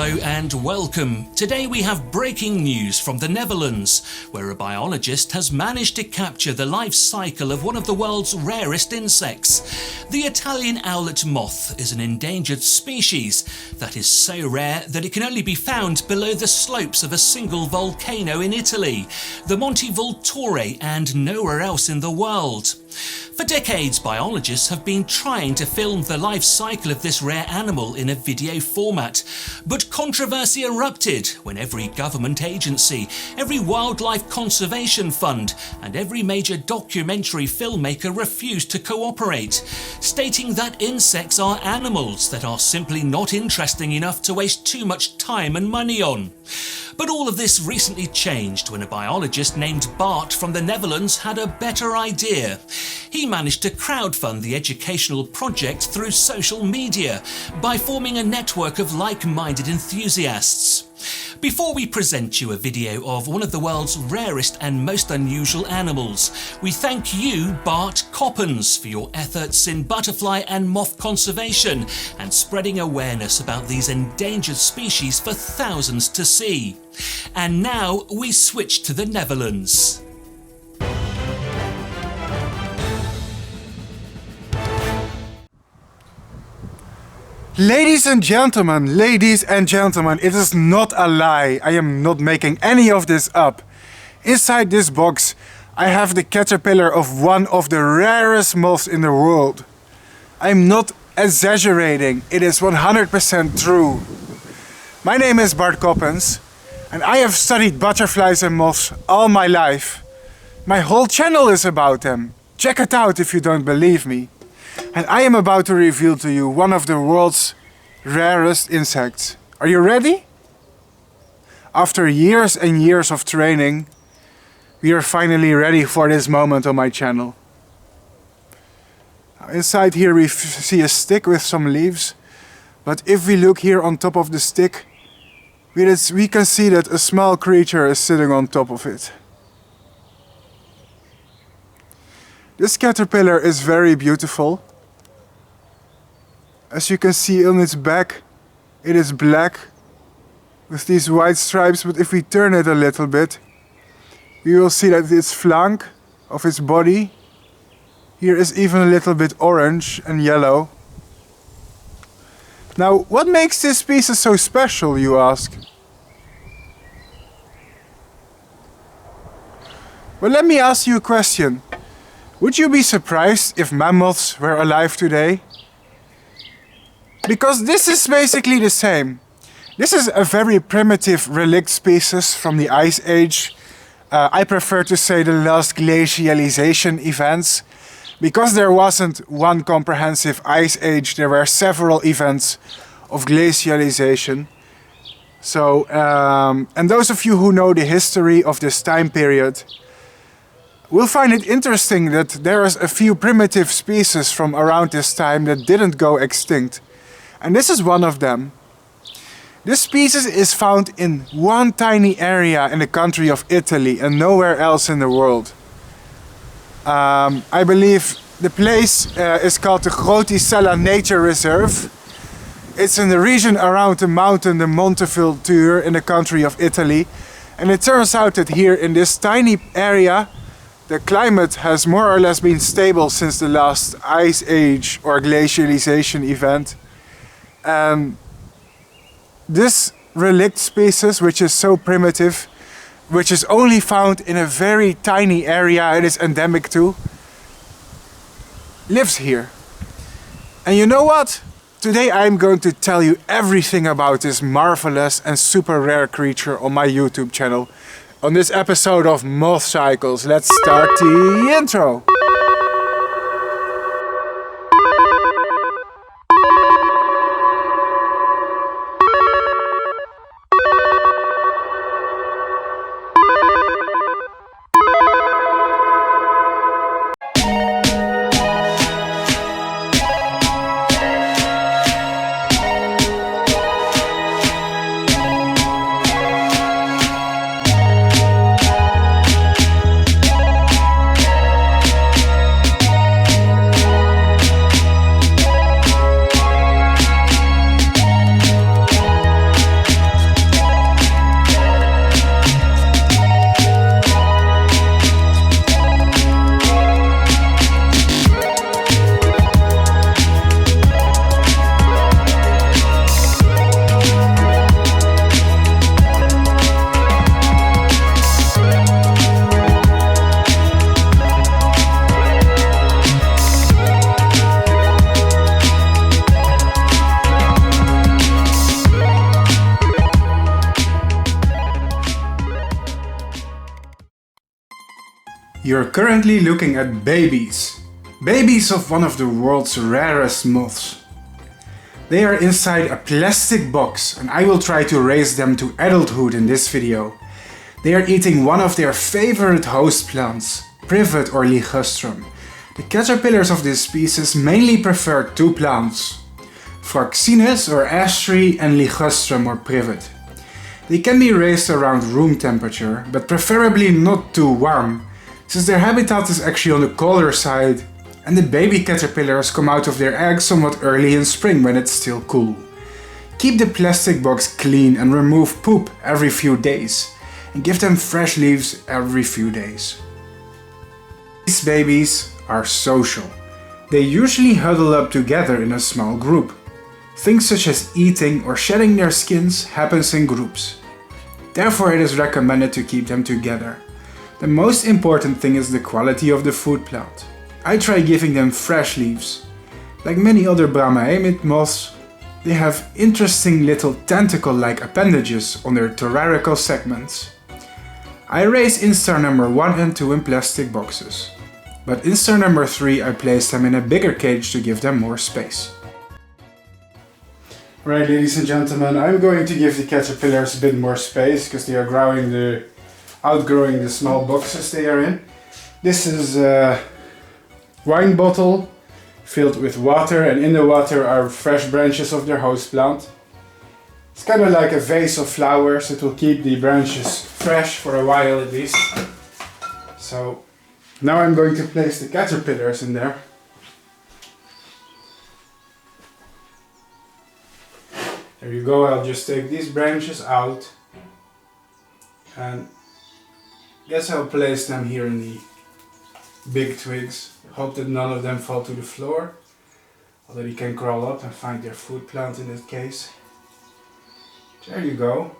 Hello and welcome. Today we have breaking news from the Netherlands, where a biologist has managed to capture the life cycle of one of the world's rarest insects. The Italian Owlet Moth is an endangered species that is so rare that it can only be found below the slopes of a single volcano in Italy, the Monte Vulture, and nowhere else in the world. For decades, biologists have been trying to film the life cycle of this rare animal in a video format, but controversy erupted when every government agency, every wildlife conservation fund, and every major documentary filmmaker refused to cooperate, stating that insects are animals that are simply not interesting enough to waste too much time and money on. But all of this recently changed when a biologist named Bart from the Netherlands had a better idea. He managed to crowdfund the educational project through social media by forming a network of like-minded enthusiasts. Before we present you a video of one of the world's rarest and most unusual animals, we thank you, Bart Coppens, for your efforts in butterfly and moth conservation and spreading awareness about these endangered species for thousands to see. And now we switch to the Netherlands. Ladies and gentlemen, it is not a lie. I am not making any of this up. Inside this box, I have the caterpillar of one of the rarest moths in the world. I'm not exaggerating, it is 100% true. My name is Bart Coppens, and I have studied butterflies and moths all my life. My whole channel is about them. Check it out if you don't believe me. And I am about to reveal to you one of the world's rarest insects. Are you ready? After years and years of training, we are finally ready for this moment on my channel. Inside here we see a stick with some leaves, but if we look here on top of the stick, we can see that a small creature is sitting on top of it. This caterpillar is very beautiful. As you can see on its back, it is black with these white stripes, but if we turn it a little bit, we will see that its flank of its body here is even a little bit orange and yellow. Now, what makes this species so special, you ask? Well, let me ask you a question. Would you be surprised if mammoths were alive today? Because this is basically the same. This is a very primitive relict species from the Ice Age. I prefer to say the last glacialization events. Because there wasn't one comprehensive Ice Age, there were several events of glacialization. So, and those of you who know the history of this time period will find it interesting that there is a few primitive species from around this time that didn't go extinct. And this is one of them. This species is found in one tiny area in the country of Italy and nowhere else in the world. I believe the place is called the Grotisella Nature Reserve. It's in the region around the mountain, the Monte Vulture, in the country of Italy. And it turns out that here in this tiny area, the climate has more or less been stable since the last ice age or glacialization event. This relict species, which is so primitive, which is only found in a very tiny area it is endemic to, lives here. And you know what? Today I'm going to tell you everything about this marvelous and super rare creature on my YouTube channel. On this episode of MothCycles, let's start the intro. You're currently looking at babies. Babies of one of the world's rarest moths. They are inside a plastic box and I will try to raise them to adulthood in this video. They are eating one of their favorite host plants, privet or ligustrum. The caterpillars of this species mainly prefer two plants, Fraxinus or ash tree and ligustrum or privet. They can be raised around room temperature, but preferably not too warm, since their habitat is actually on the colder side and the baby caterpillars come out of their eggs somewhat early in spring when it's still cool. Keep the plastic box clean and remove poop every few days, and give them fresh leaves every few days. These babies are social. They usually huddle up together in a small group. Things such as eating or shedding their skins happens in groups. Therefore it is recommended to keep them together. The most important thing is the quality of the food plant. I try giving them fresh leaves. Like many other Brahmaea moths, they have interesting little tentacle-like appendages on their thoracical segments. I raise instar number 1 and 2 in plastic boxes, but instar number 3 I place them in a bigger cage to give them more space. Right, ladies and gentlemen, I'm going to give the caterpillars a bit more space because they are outgrowing the small boxes they are in. This is a wine bottle filled with water, and in the water are fresh branches of their host plant. It's kind of like a vase of flowers. It will keep the branches fresh for a while at least. So now I'm going to place the caterpillars in there. There you go. I'll just take these branches out and guess I'll place them here in the big twigs. Hope that none of them fall to the floor, although they can crawl up and find their food plant in that case. There you go.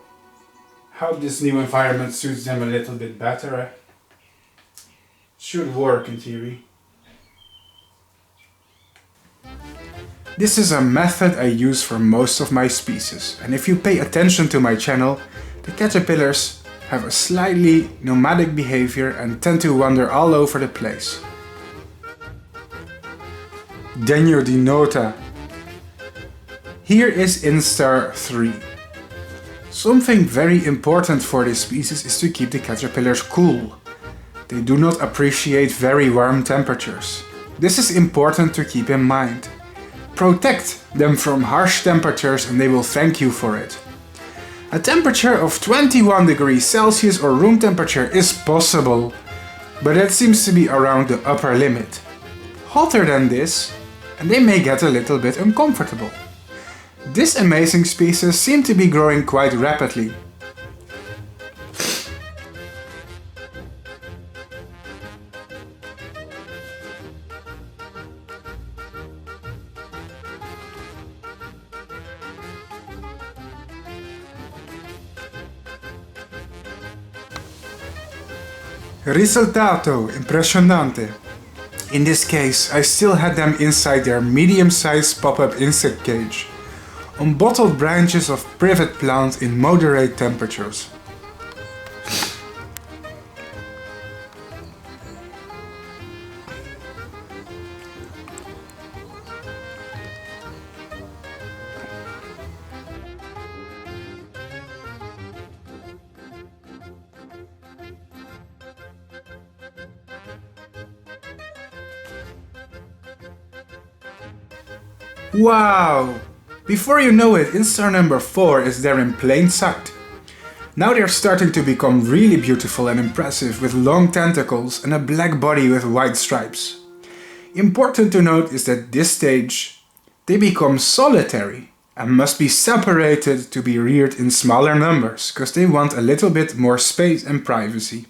Hope this new environment suits them a little bit better. Should work in theory. This is a method I use for most of my species, and if you pay attention to my channel, the caterpillars have a slightly nomadic behavior and tend to wander all over the place. Denodinota. Here is instar 3. Something very important for this species is to keep the caterpillars cool. They do not appreciate very warm temperatures. This is important to keep in mind. Protect them from harsh temperatures and they will thank you for it. A temperature of 21 degrees Celsius or room temperature is possible, but that seems to be around the upper limit. Hotter than this, and they may get a little bit uncomfortable. This amazing species seems to be growing quite rapidly. Risultato impressionante. In this case, I still had them inside their medium-sized pop-up insect cage, on bottled branches of privet plant in moderate temperatures. Wow! Before you know it, instar number 4 is there in plain sight. Now they're starting to become really beautiful and impressive with long tentacles and a black body with white stripes. Important to note is that at this stage they become solitary and must be separated to be reared in smaller numbers because they want a little bit more space and privacy.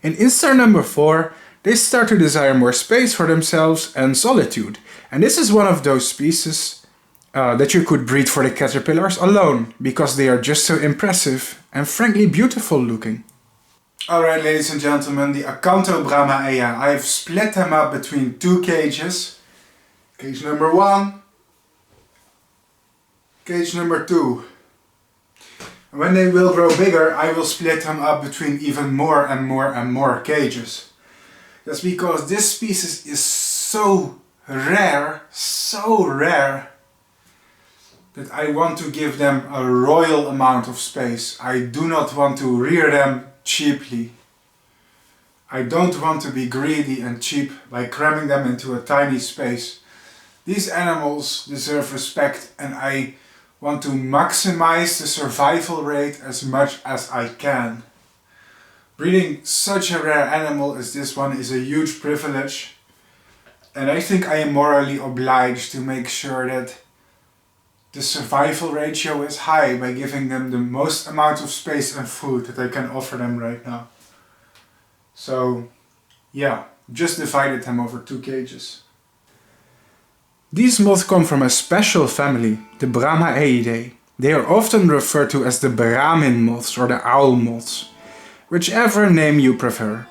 In instar number 4, they start to desire more space for themselves and solitude, and this is one of those species that you could breed for the caterpillars alone, because they are just so impressive and frankly beautiful looking. Alright, ladies and gentlemen, the Acanthobrahmaea. I've split them up between two cages. Cage number 1, cage number 2. When they will grow bigger, I will split them up between even more and more cages. That's because this species is so rare, that I want to give them a royal amount of space. I do not want to rear them cheaply. I don't want to be greedy and cheap by cramming them into a tiny space. These animals deserve respect, and I want to maximize the survival rate as much as I can. Breeding such a rare animal as this one is a huge privilege, and I think I am morally obliged to make sure that the survival ratio is high by giving them the most amount of space and food that I can offer them right now. So yeah, just divided them over 2 cages. These moths come from a special family, the Brahmaeidae. They are often referred to as the Brahmin moths or the owl moths, whichever name you prefer.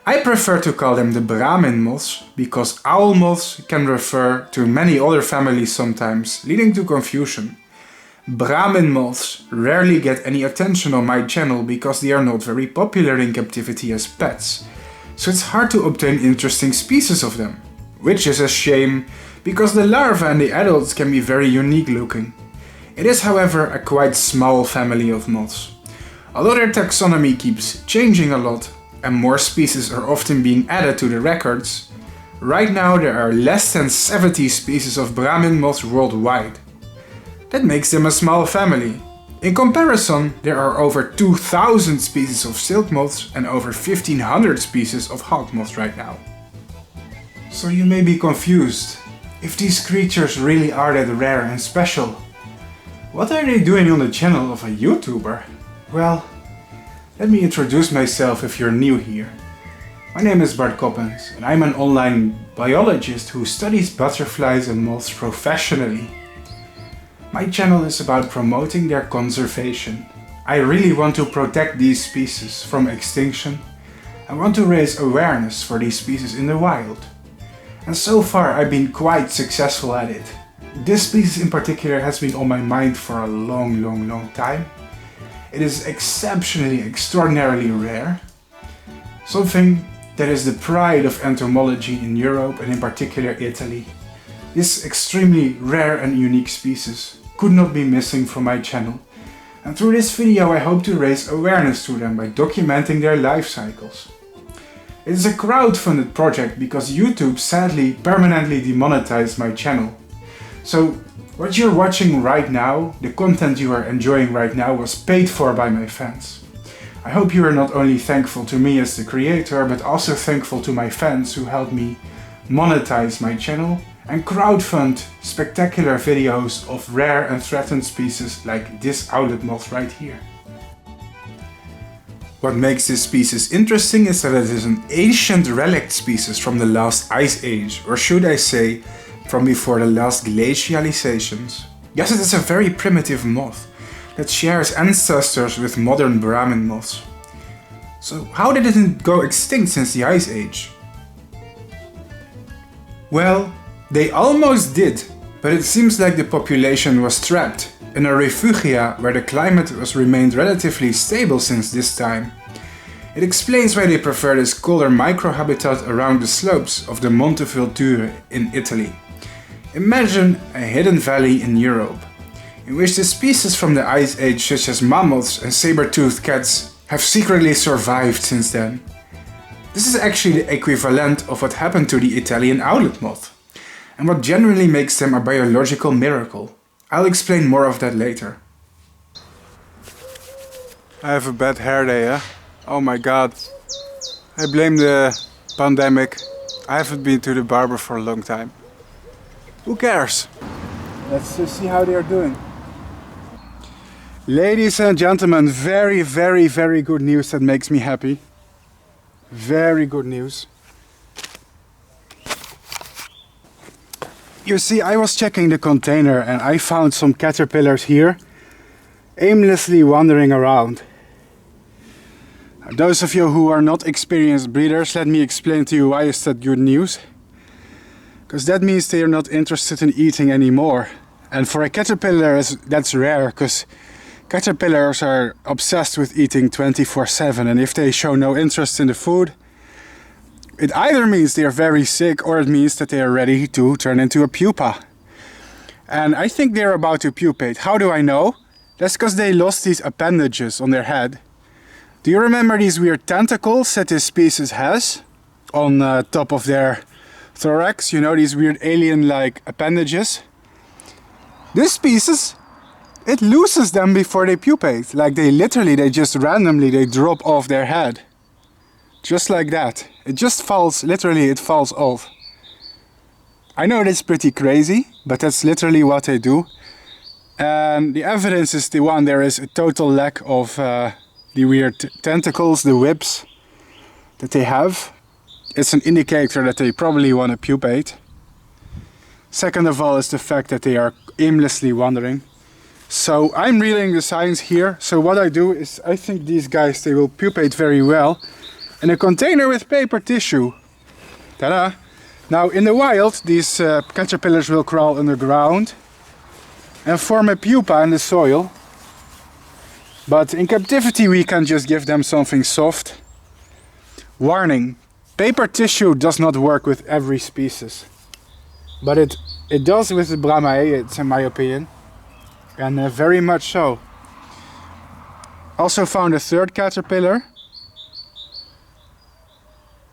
I prefer to call them the Brahmin moths because owl moths can refer to many other families sometimes, leading to confusion. Brahmin moths rarely get any attention on my channel because they are not very popular in captivity as pets, so it's hard to obtain interesting species of them, which is a shame because the larvae and the adults can be very unique looking. It is however a quite small family of moths. Although their taxonomy keeps changing a lot and more species are often being added to the records, right now there are less than 70 species of Brahmin moths worldwide. That makes them a small family. In comparison, there are over 2000 species of silk moths and over 1500 species of hawk moths right now. So you may be confused. If these creatures really are that rare and special, what are they doing on the channel of a YouTuber? Well, let me introduce myself if you're new here. My name is Bart Coppens and I'm an online biologist who studies butterflies and moths professionally. My channel is about promoting their conservation. I really want to protect these species from extinction. I want to raise awareness for these species in the wild. And so far I've been quite successful at it. This species in particular has been on my mind for a long time. It is extraordinarily rare. Something that is the pride of entomology in Europe and in particular Italy. This extremely rare and unique species could not be missing from my channel. And through this video I hope to raise awareness to them by documenting their life cycles. It is a crowdfunded project because YouTube sadly permanently demonetized my channel. So what you're watching right now, the content you are enjoying right now, was paid for by my fans. I hope you are not only thankful to me as the creator, but also thankful to my fans who helped me monetize my channel and crowdfund spectacular videos of rare and threatened species like this owlet moth right here. What makes this species interesting is that it is an ancient relict species from the last ice age, or should I say, from before the last glacializations. Yes, it is a very primitive moth that shares ancestors with modern Brahmin moths. So how did it go extinct since the ice age? Well, they almost did, but it seems like the population was trapped in a refugia where the climate has remained relatively stable since this time. It explains why they prefer this colder microhabitat around the slopes of the Monte Vulture in Italy. Imagine a hidden valley in Europe, in which the species from the Ice Age such as mammoths and saber-toothed cats have secretly survived since then. This is actually the equivalent of what happened to the Italian owlet moth, and what genuinely makes them a biological miracle. I'll explain more of that later. I have a bad hair day, eh? Oh my god. I blame the pandemic. I haven't been to the barber for a long time. Who cares? Let's see how they are doing. Ladies and gentlemen, very good news that makes me happy. Very good news. You see, I was checking the container and I found some caterpillars here, aimlessly wandering around. Those of you who are not experienced breeders, let me explain to you why is that good news. Because that means they are not interested in eating anymore. And for a caterpillar, that's rare, because Caterpillars are obsessed with eating 24/7, and if they show no interest in the food, it either means they are very sick or it means that they are ready to turn into a pupa. And I think they're about to pupate. How do I know? That's because they lost these appendages on their head. Do you remember these weird tentacles that this species has on top of their thorax? You know, these weird alien-like appendages? This species, it loses them before they pupate. Like they just randomly, they drop off their head. Just like that. It just falls, literally it falls off. I know that's pretty crazy, but that's literally what they do. And the evidence is the one, there is a total lack of the weird tentacles, the whips that they have. It's an indicator that they probably want to pupate. Second of all is the fact that they are aimlessly wandering. So I'm reading the science here. So what I do is, I think these guys, they will pupate very well in a container with paper tissue. Ta-da! Now in the wild, these caterpillars will crawl underground and form a pupa in the soil. But in captivity we can just give them something soft. Warning, paper tissue does not work with every species. But it does with the Brahmaea, it's in my opinion. And very much so. Also found a third caterpillar.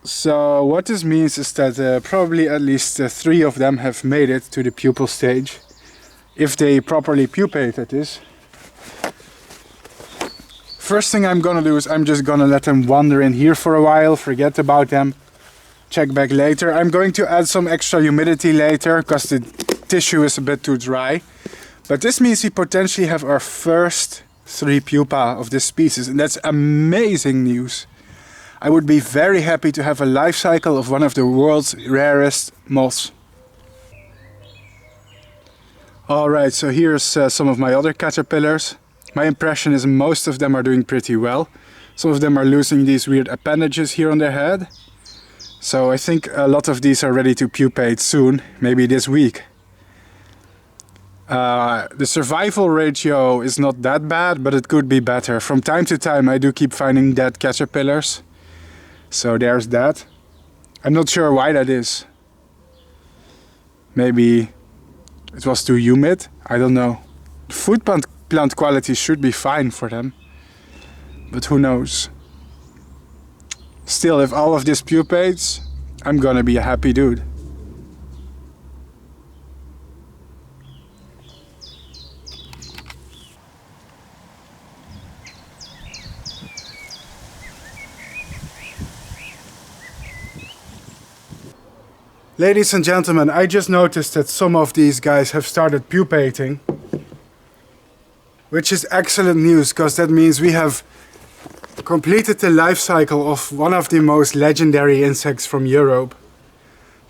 So what this means is that probably at least 3 of them have made it to the pupal stage. If they properly pupate, that is. First thing I'm gonna do is I'm just gonna let them wander in here for a while, forget about them, check back later. I'm going to add some extra humidity later because the tissue is a bit too dry. But this means we potentially have our first 3 pupa of this species, and that's amazing news. I would be very happy to have a life cycle of one of the world's rarest moths. Alright, so here's some of my other caterpillars. My impression is most of them are doing pretty well. Some of them are losing these weird appendages here on their head. So I think a lot of these are ready to pupate soon, maybe this week. The survival ratio is not that bad, but it could be better. From time to time I do keep finding dead caterpillars. So there's that. I'm not sure why that is. Maybe it was too humid? I don't know. Food plant quality should be fine for them. But who knows? Still, if all of this pupates, I'm gonna be a happy dude. Ladies and gentlemen, I just noticed that some of these guys have started pupating. Which is excellent news, because that means we have completed the life cycle of one of the most legendary insects from Europe.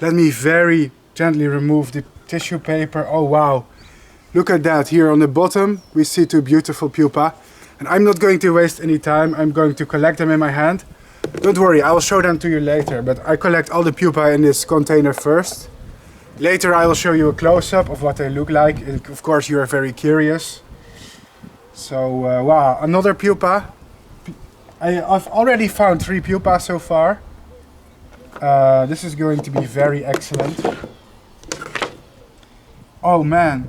Let me very gently remove the tissue paper. Oh wow, look at that. Here on the bottom we see 2 beautiful pupa. And I'm not going to waste any time, I'm going to collect them in my hand. Don't worry, I will show them to you later, but I collect all the pupa in this container first. Later I will show you a close-up of what they look like. Of course you are very curious. So wow, another pupa. I've already found 3 pupa so far. This is going to be very excellent. Oh man,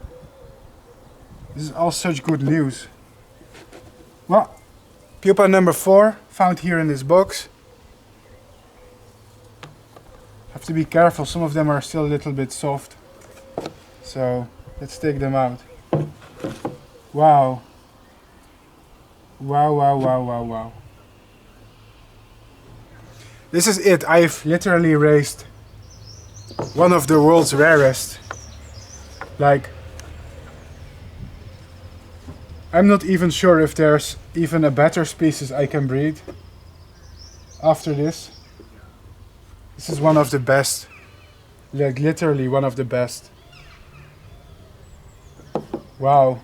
this is all such good news. Well, pupa number 4 found here in this box. Have to be careful, some of them are still a little bit soft. So let's take them out. Wow. Wow, wow, wow, wow, wow. This is it. I've literally raised one of the world's rarest. Like, I'm not even sure if there's even a better species I can breed after this. This is one of the best. Like, literally one of the best. Wow.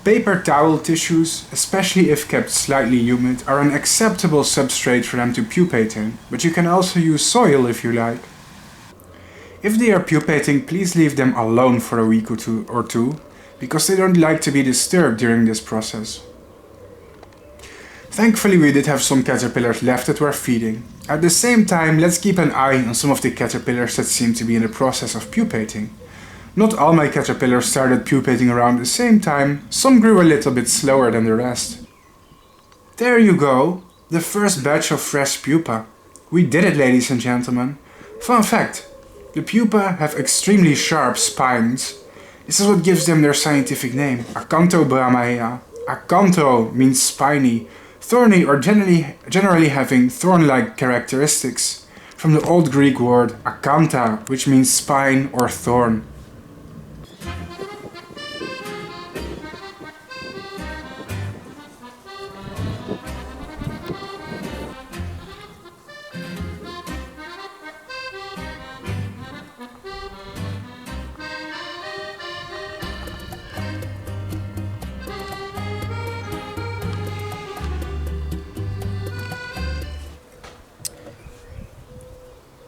Paper towel tissues, especially if kept slightly humid, are an acceptable substrate for them to pupate in, but you can also use soil if you like. If they are pupating, please leave them alone for a week or two, because they don't like to be disturbed during this process. Thankfully we did have some caterpillars left that were feeding. At the same time, let's keep an eye on some of the caterpillars that seem to be in the process of pupating. Not all my caterpillars started pupating around the same time, some grew a little bit slower than the rest. There you go, the first batch of fresh pupa. We did it, ladies and gentlemen. Fun fact, the pupa have extremely sharp spines. This is what gives them their scientific name, Acanthobrahmaea. Acantho means spiny, thorny or generally having thorn-like characteristics, from the Old Greek word akantha, which means spine or thorn.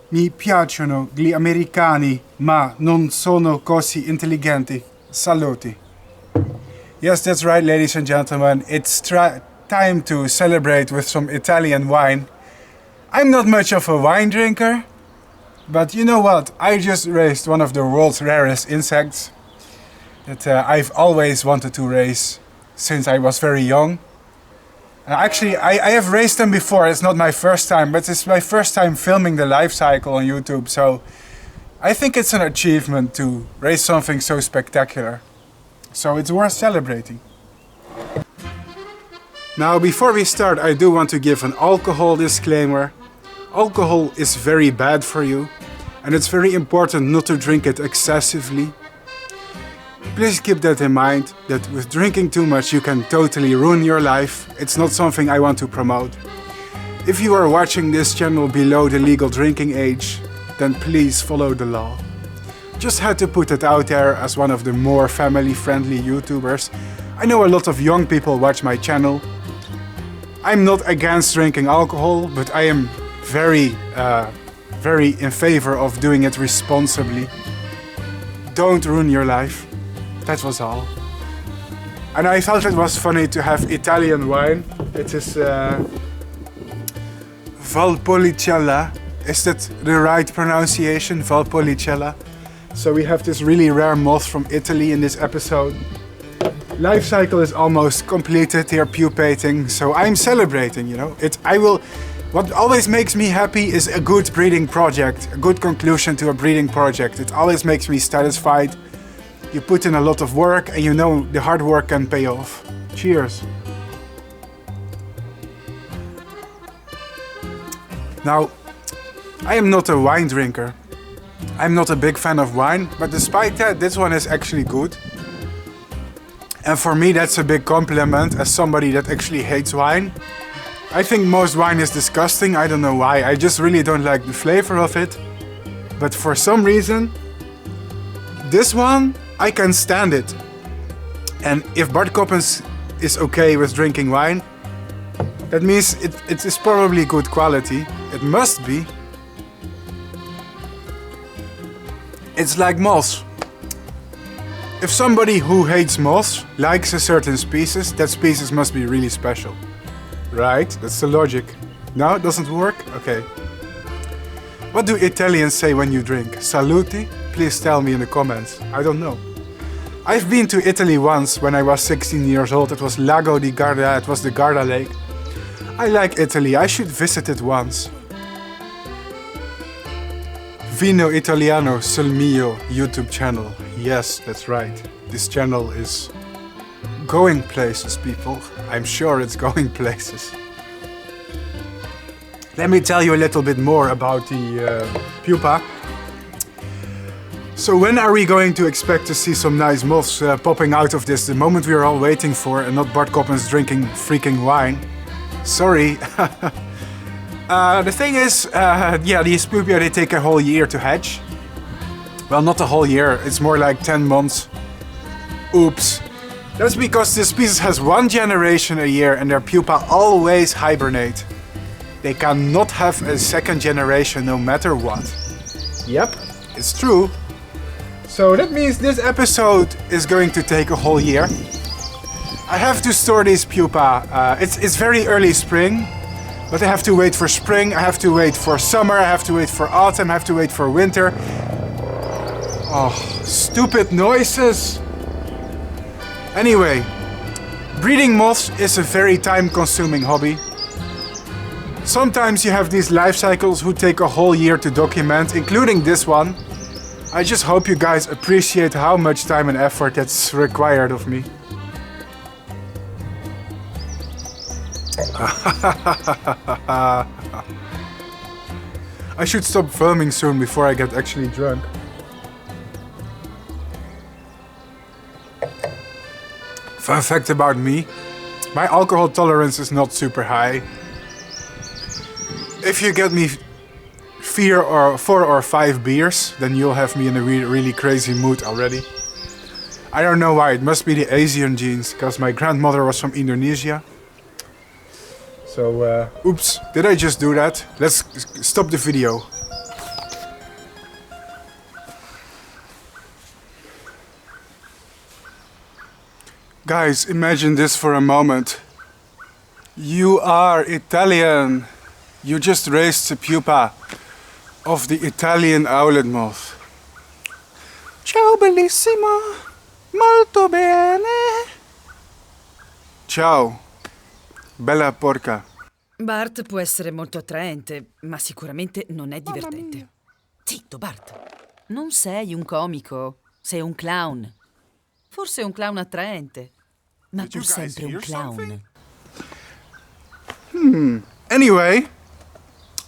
Mi piacciono gli americani, ma non sono così intelligenti. Saluti. Yes, that's right, ladies and gentlemen. It's time to celebrate with some Italian wine. I'm not much of a wine drinker, but you know what? I just raised one of the world's rarest insects that I've always wanted to raise since I was very young. Actually, I have raised them before. It's not my first time, but it's my first time filming the life cycle on YouTube. So I think it's an achievement to raise something so spectacular. So it's worth celebrating. Now, before we start, I do want to give an alcohol disclaimer. Alcohol is very bad for you, and it's very important not to drink it excessively. Please keep that in mind, that with drinking too much you can totally ruin your life. It's not something I want to promote. If you are watching this channel below the legal drinking age, then please follow the law. Just had to put it out there as one of the more family-friendly YouTubers. I know a lot of young people watch my channel. I'm not against drinking alcohol, but I am very in favor of doing it responsibly. Don't ruin your life. That was all. And I thought it was funny to have Italian wine. It is Valpolicella. Is that the right pronunciation? Valpolicella. So we have this really rare moth from Italy in this episode. Life cycle is almost completed. They're pupating, so I'm celebrating, you know. What always makes me happy is a good breeding project, a good conclusion to a breeding project. It always makes me satisfied. You put in a lot of work and you know the hard work can pay off. Cheers. Now, I am not a wine drinker. I'm not a big fan of wine, but despite that, this one is actually good. And for me, that's a big compliment as somebody that actually hates wine. I think most wine is disgusting. I don't know why. I just really don't like the flavor of it. But for some reason, this one, I can stand it. And if Bart Coppens is okay with drinking wine, that means it is probably good quality. It must be. It's like moths. If somebody who hates moths likes a certain species, that species must be really special. Right? That's the logic. No, it doesn't work? Okay. What do Italians say when you drink? Saluti? Please tell me in the comments. I don't know. I've been to Italy once when I was 16 years old. It was Lago di Garda, it was the Garda Lake. I like Italy, I should visit it once. Vino Italiano sul mio YouTube channel. Yes, that's right. This channel is going places, people. I'm sure it's going places. Let me tell you a little bit more about the pupa. So when are we going to expect to see some nice moths popping out of this? The moment we are all waiting for, and not Bart Coppens drinking freaking wine. Sorry. The thing is, yeah, these pupae, they take a whole year to hatch. Well, not a whole year, it's more like 10 months. Oops. That's because this species has one generation a year and their pupa always hibernate. They cannot have a second generation no matter what. Yep, it's true. So that means this episode is going to take a whole year. I have to store these pupa. It's very early spring, but I have to wait for spring, I have to wait for summer, I have to wait for autumn, I have to wait for winter. Oh, stupid noises. Anyway, breeding moths is a very time-consuming hobby. Sometimes you have these life cycles who take a whole year to document, including this one. I just hope you guys appreciate how much time and effort that's required of me. I should stop filming soon before I get actually drunk. Fun fact about me, my alcohol tolerance is not super high. If you get me 4 or 5 beers, then you'll have me in a really crazy mood already. I don't know why, it must be the Asian genes, because my grandmother was from Indonesia. So, oops, did I just do that? Let's stop the video. Guys, imagine this for a moment. You are Italian. You just raised the pupa of the Italian owlet moth. Ciao bellissimo, molto bene. Ciao, bella porca. Bart può essere molto attraente, ma sicuramente non è divertente. Zitto, Bart. Non sei un comico, sei un clown. Forse un clown attraente, ma pur sempre un clown. Anyway,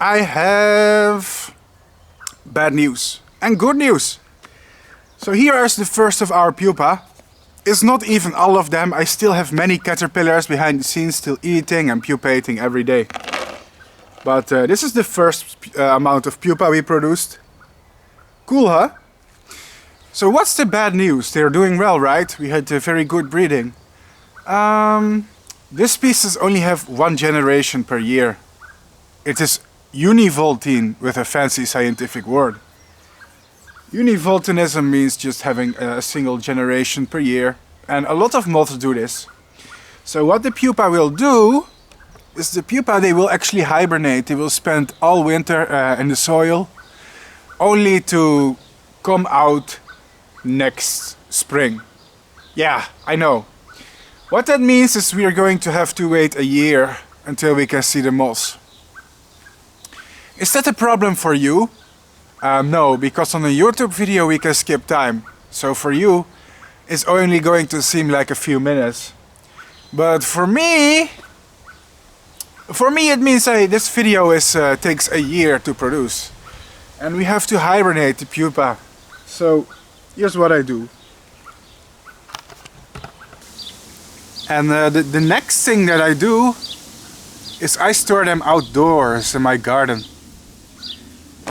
I have bad news and good news. So here is the first of our pupa. It's not even all of them. I still have many caterpillars behind the scenes still eating and pupating every day. But this is the first amount of pupa we produced. Cool, huh? So what's the bad news? They're doing well, right? We had a very good breeding. This species only have one generation per year. It is univoltine with a fancy scientific word. Univoltinism means just having a single generation per year, and a lot of moths do this. So what the pupa will do is they will actually hibernate. They will spend all winter in the soil, only to come out next spring. Yeah, I know. What that means is we are going to have to wait a year until we can see the moths. Is that a problem for you? No, because on a YouTube video we can skip time. So for you, it's only going to seem like a few minutes. But for me it means this video takes a year to produce. And we have to hibernate the pupa. So here's what I do. And the next thing that I do is I store them outdoors in my garden.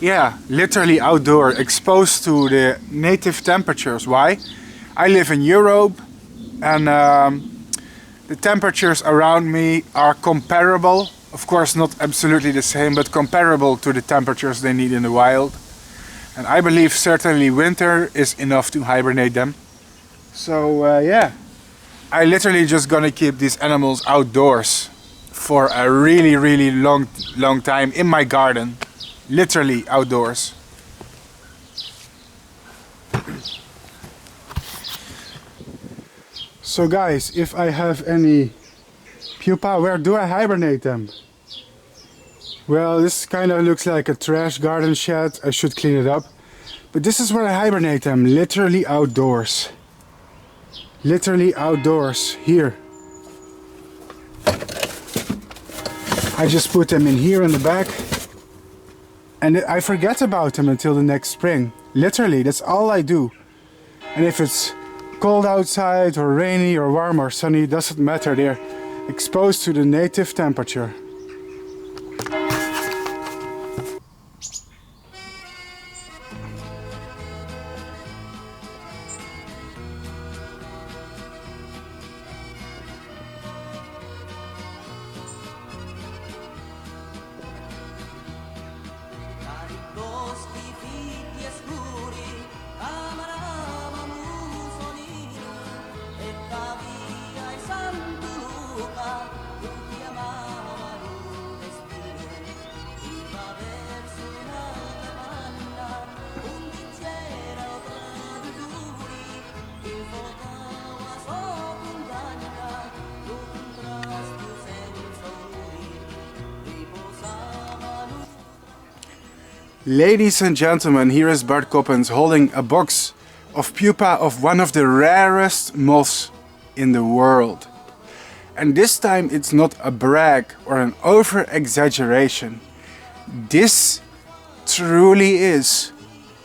Yeah, literally outdoor, exposed to the native temperatures. Why? I live in Europe and the temperatures around me are comparable. Of course not absolutely the same, but comparable to the temperatures they need in the wild. And I believe certainly winter is enough to hibernate them. So yeah, I literally just gonna keep these animals outdoors for a really long time in my garden. Literally outdoors. So guys, if I have any pupa, where do I hibernate them? Well, this kind of looks like a trash garden shed. I should clean it up. But this is where I hibernate them, literally outdoors. Literally outdoors, here. I just put them in here in the back. And I forget about them until the next spring. Literally, that's all I do. And if it's cold outside or rainy or warm or sunny, it doesn't matter. They're exposed to the native temperature. Ladies and gentlemen, here is Bart Coppens holding a box of pupa of one of the rarest moths in the world. And this time it's not a brag or an over-exaggeration. This truly is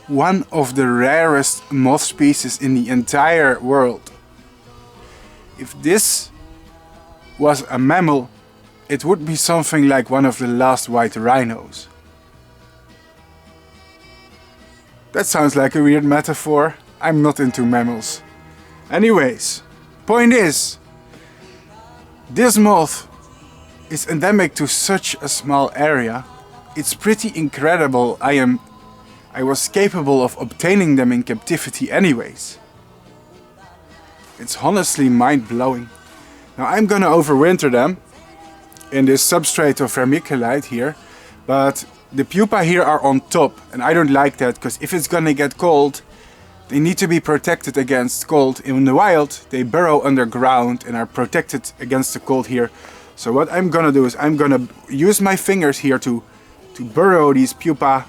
one of the rarest moth species in the entire world. If this was a mammal, it would be something like one of the last white rhinos. That sounds like a weird metaphor. I'm not into mammals. Anyways, point is, this moth is endemic to such a small area. It's pretty incredible. I was capable of obtaining them in captivity anyways. It's honestly mind-blowing. Now I'm gonna overwinter them in this substrate of vermiculite here, but the pupa here are on top, and I don't like that because if it's gonna get cold, they need to be protected against cold. In the wild, they burrow underground and are protected against the cold here. So what I'm gonna do is I'm gonna use my fingers here to burrow these pupa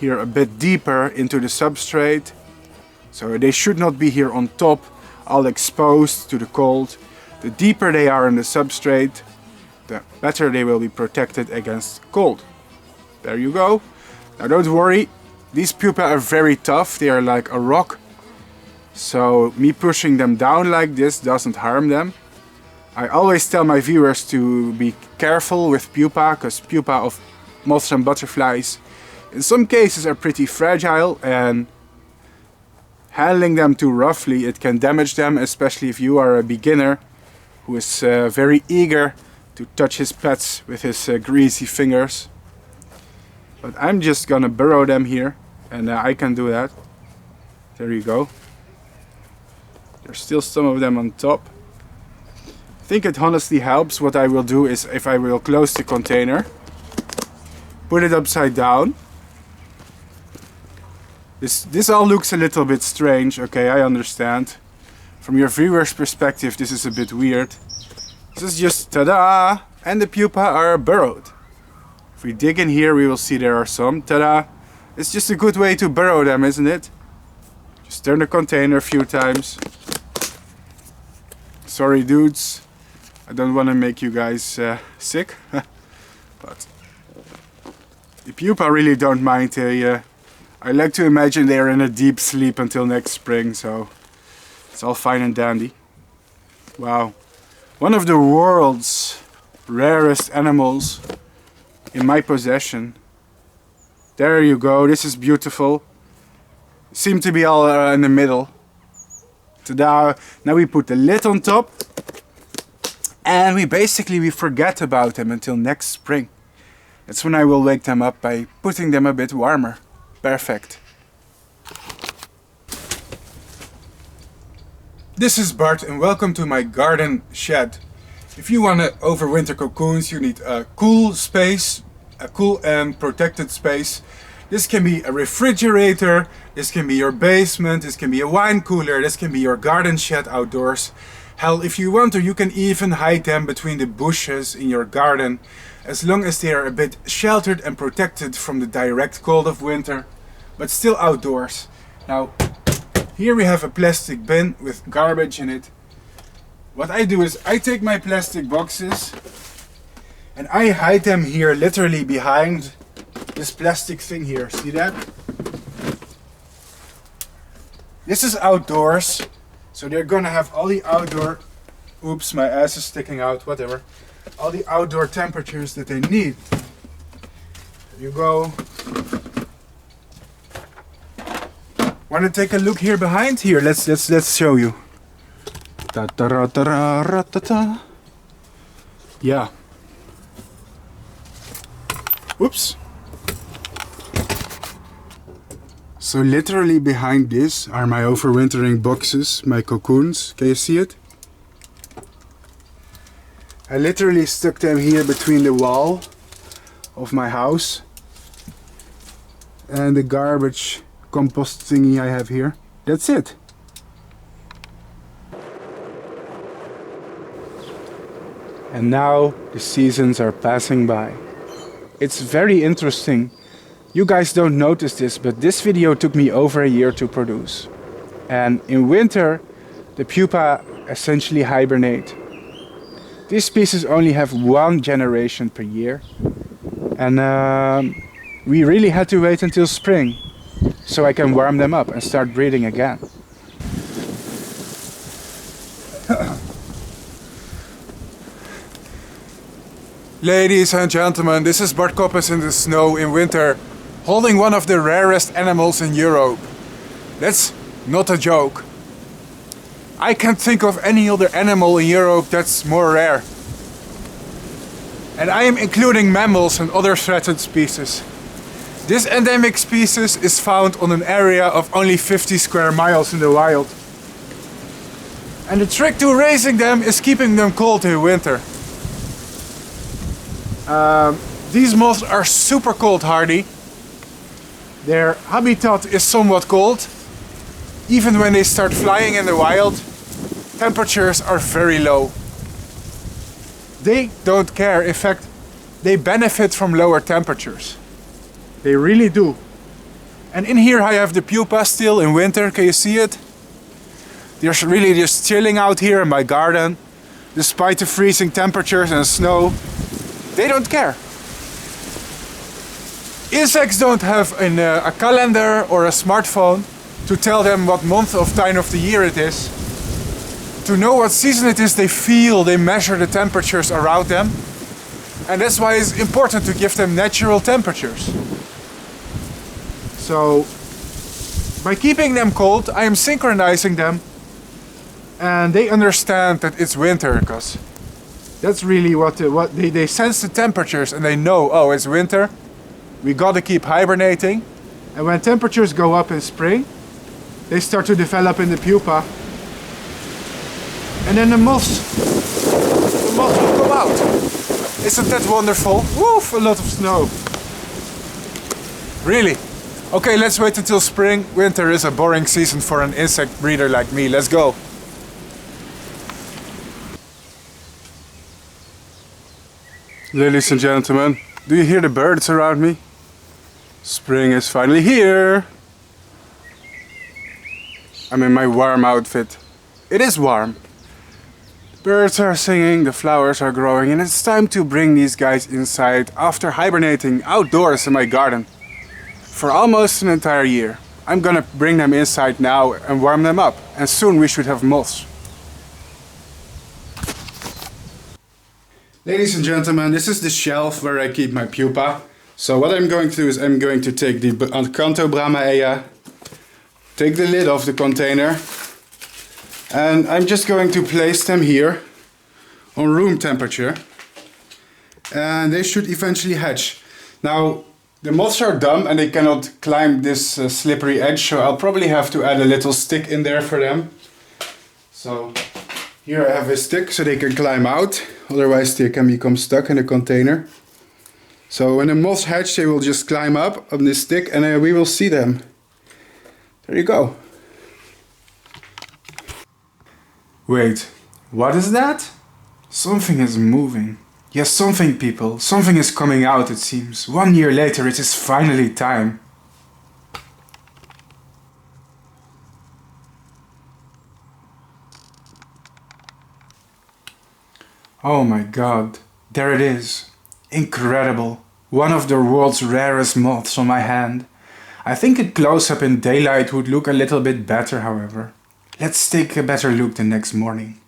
here a bit deeper into the substrate. So they should not be here on top, all exposed to the cold. The deeper they are in the substrate, the better they will be protected against cold. There you go. Now don't worry, these pupa are very tough, they are like a rock. So me pushing them down like this doesn't harm them. I always tell my viewers to be careful with pupa, because pupa of moths and butterflies in some cases are pretty fragile, and handling them too roughly, it can damage them, especially if you are a beginner who is very eager to touch his pets with his greasy fingers. But I'm just gonna burrow them here, and I can do that. There you go. There's still some of them on top. I think it honestly helps. What I will do is, if I will close the container, put it upside down. This all looks a little bit strange, okay, I understand. From your viewer's perspective, this is a bit weird. This is just ta-da! And the pupa are burrowed. If we dig in here, we will see there are some. Ta-da! It's just a good way to burrow them, isn't it? Just turn the container a few times. Sorry dudes, I don't want to make you guys sick. But the pupa really don't mind. I like to imagine they're in a deep sleep until next spring, so it's all fine and dandy. Wow. One of the world's rarest animals in my possession. There you go, this is beautiful. Seem to be all in the middle. Ta-da! Now we put the lid on top, and we forget about them until next spring. That's when I will wake them up by putting them a bit warmer. Perfect. This is Bart and welcome to my garden shed. If you want to overwinter cocoons, you need a cool space, a cool and protected space. This can be a refrigerator, this can be your basement, this can be a wine cooler, this can be your garden shed outdoors. Hell, if you want to, you can even hide them between the bushes in your garden, as long as they are a bit sheltered and protected from the direct cold of winter, but still outdoors. Now, here we have a plastic bin with garbage in it. What I do is I take my plastic boxes and I hide them here literally behind this plastic thing here. See that? This is outdoors, so they're gonna have all the outdoor, oops, my ass is sticking out, whatever, all the outdoor temperatures that they need. There you go. Want to take a look here behind? Here, let's show you. Ta-ta-ra-ta-ra-ra-ta-ta. Yeah. Oops. So literally behind this are my overwintering boxes, my cocoons. Can you see it? I literally stuck them here between the wall of my house and the garbage compost thingy I have here. That's it. And now the seasons are passing by. It's very interesting You guys don't notice this, but this video took me over a year to produce. And in winter, the pupa essentially hibernate. These species only have one generation per year. And we really had to wait until spring so I can warm them up and start breeding again. Ladies and gentlemen, this is Bart Coppens in the snow in winter, holding one of the rarest animals in Europe. That's not a joke. I can't think of any other animal in Europe that's more rare. And I am including mammals and other threatened species. This endemic species is found on an area of only 50 square miles in the wild. And the trick to raising them is keeping them cold in winter. These moths are super cold hardy. Their habitat is somewhat cold. Even when they start flying in the wild, temperatures are very low. They don't care. In fact, they benefit from lower temperatures. They really do. And in here I have the pupa still in winter. Can you see it? They're really just chilling out here in my garden. Despite the freezing temperatures and snow, they don't care. Insects don't have a calendar or a smartphone to tell them what month of time of the year it is. To know what season it is, they feel, they measure the temperatures around them. And that's why it's important to give them natural temperatures. So, by keeping them cold, I am synchronizing them. And they understand that it's winter, because that's really what they sense the temperatures and they know, oh, it's winter. We gotta keep hibernating. And when temperatures go up in spring, they start to develop in the pupa. And then the moths will come out. Isn't that wonderful? Woof, a lot of snow. Really? Okay, let's wait until spring. Winter is a boring season for an insect breeder like me. Let's go. Ladies and gentlemen, do you hear the birds around me? Spring is finally here. I'm in my warm outfit. It is warm. Birds are singing, the flowers are growing, and it's time to bring these guys inside after hibernating outdoors in my garden for almost an entire year. I'm gonna bring them inside now and warm them up, and soon we should have moths. Ladies and gentlemen, this is the shelf where I keep my pupa. So what I'm going to do is I'm going to take the Acanthobrahmaea, take the lid off the container, and I'm just going to place them here on room temperature. And they should eventually hatch. Now, the moths are dumb and they cannot climb this slippery edge, so I'll probably have to add a little stick in there for them. So here I have a stick so they can climb out, otherwise they can become stuck in the container. So when the moths hatch, they will just climb up on this stick and we will see them. There you go. Wait, what is that? Something is moving. Yes, something, people. Something is coming out, it seems. 1 year later, it is finally time. Oh my god, there it is. Incredible. One of the world's rarest moths on my hand. I think a close-up in daylight would look a little bit better, however. Let's take a better look the next morning.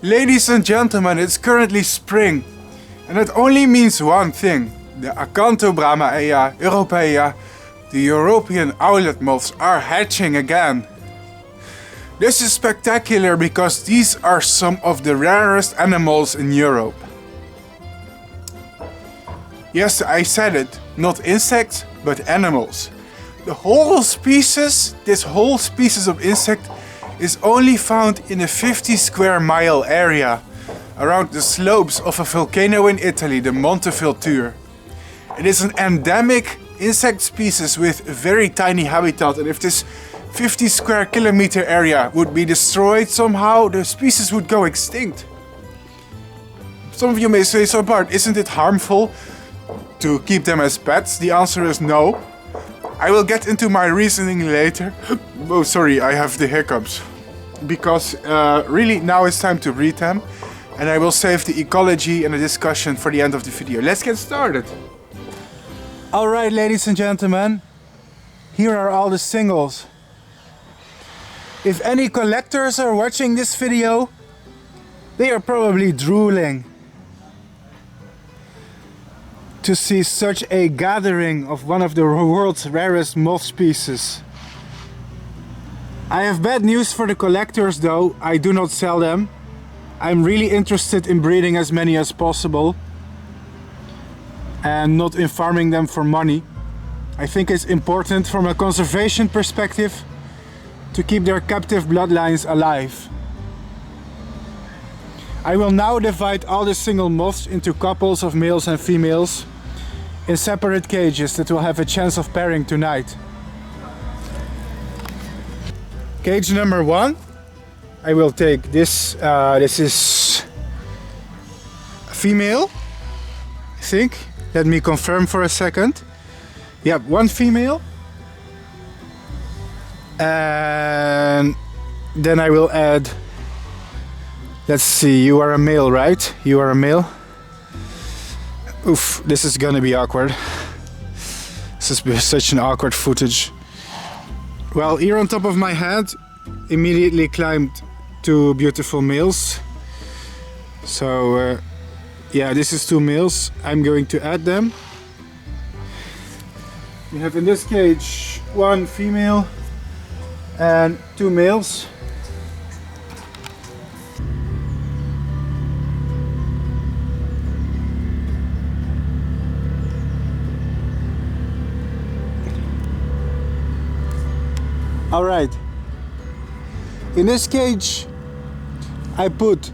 Ladies and gentlemen, it's currently spring, and it only means one thing. The Acanthobrahmaea europaea, the European owlet moths, are hatching again. This is spectacular because these are some of the rarest animals in Europe. Yes, I said it, not insects, but animals. The whole species, this whole species of insect, is only found in a 50 square mile area around the slopes of a volcano in Italy, the Monte Vulture. It is an endemic insect species with a very tiny habitat, and if this 50 square kilometer area would be destroyed somehow, the species would go extinct. Some of you may say, so Bart, isn't it harmful to keep them as pets? The answer is no. I will get into my reasoning later. Oh, sorry, I have the hiccups. Because really now it's time to breed them, and I will save the ecology and the discussion for the end of the video. Let's get started. Alright, ladies and gentlemen, here are all the singles. If any collectors are watching this video, they are probably drooling to see such a gathering of one of the world's rarest moth species. I have bad news for the collectors though, I do not sell them. I'm really interested in breeding as many as possible and not in farming them for money. I think it's important from a conservation perspective to keep their captive bloodlines alive. I will now divide all the single moths into couples of males and females in separate cages that will have a chance of pairing tonight. Cage number 1, I will take this, this is a female, I think. Let me confirm for a second. Yep, one female. And then I will add, let's see, you are a male, right? You are a male. Oof, this is gonna be awkward. This is such an awkward footage. Well, here on top of my head, immediately climbed two beautiful males. So, yeah, this is two males. I'm going to add them. We have in this cage one female and two males. All right. In this cage, I put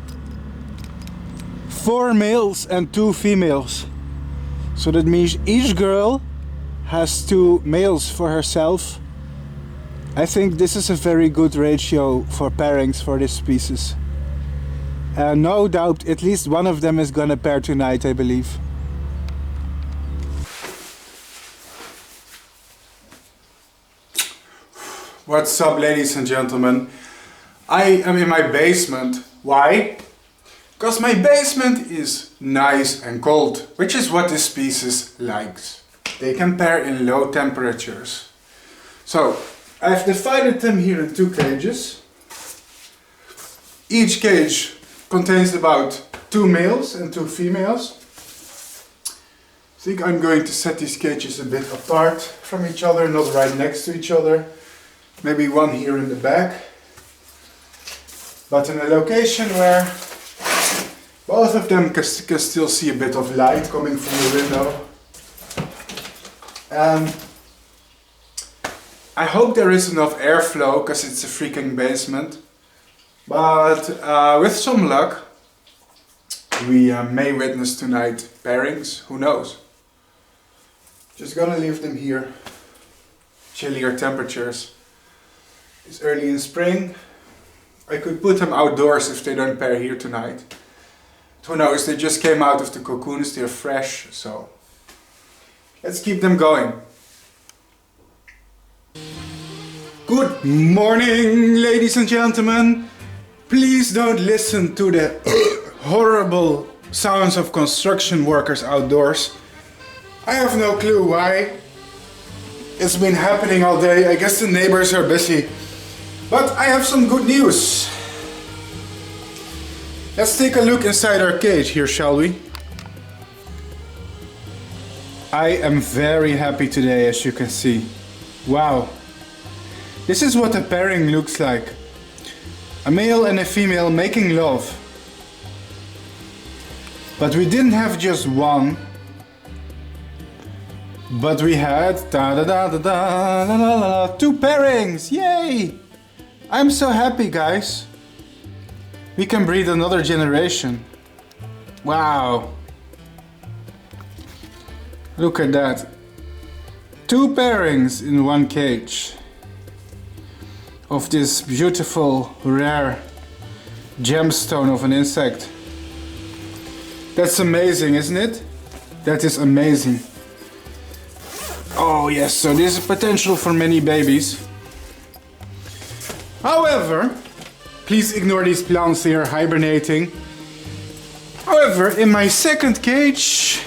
4 males and 2 females. So that means each girl has 2 males for herself. I think this is a very good ratio for pairings for this species. And no doubt at least one of them is gonna pair tonight, I believe. What's up, ladies and gentlemen? I am in my basement. Why? Because my basement is nice and cold, which is what this species likes. They can pair in low temperatures. So, I've divided them here in 2 cages. Each cage contains about 2 males and 2 females. I think I'm going to set these cages a bit apart from each other, not right next to each other. Maybe one here in the back, but in a location where both of them can still see a bit of light coming from the window. And I hope there is enough airflow because it's a freaking basement. But with some luck, we may witness tonight pairings, who knows. Just gonna leave them here, chillier temperatures. It's early in spring. I could put them outdoors if they don't pair here tonight. Who knows, they just came out of the cocoons, they're fresh, so let's keep them going. Good morning, ladies and gentlemen. Please don't listen to the horrible sounds of construction workers outdoors. I have no clue why. It's been happening all day. I guess the neighbors are busy. But I have some good news. Let's take a look inside our cage here, shall we? I am very happy today, as you can see. Wow. This is what a pairing looks like. A male and a female making love. But we didn't have just one. But we had two pairings! Yay! I'm so happy, guys. We can breed another generation. Wow. Look at that. Two pairings in one cage. Of this beautiful, rare gemstone of an insect. That's amazing, isn't it? That is amazing. Oh yes, so there's potential for many babies. However, please ignore these plants, they are hibernating. However, in my second cage,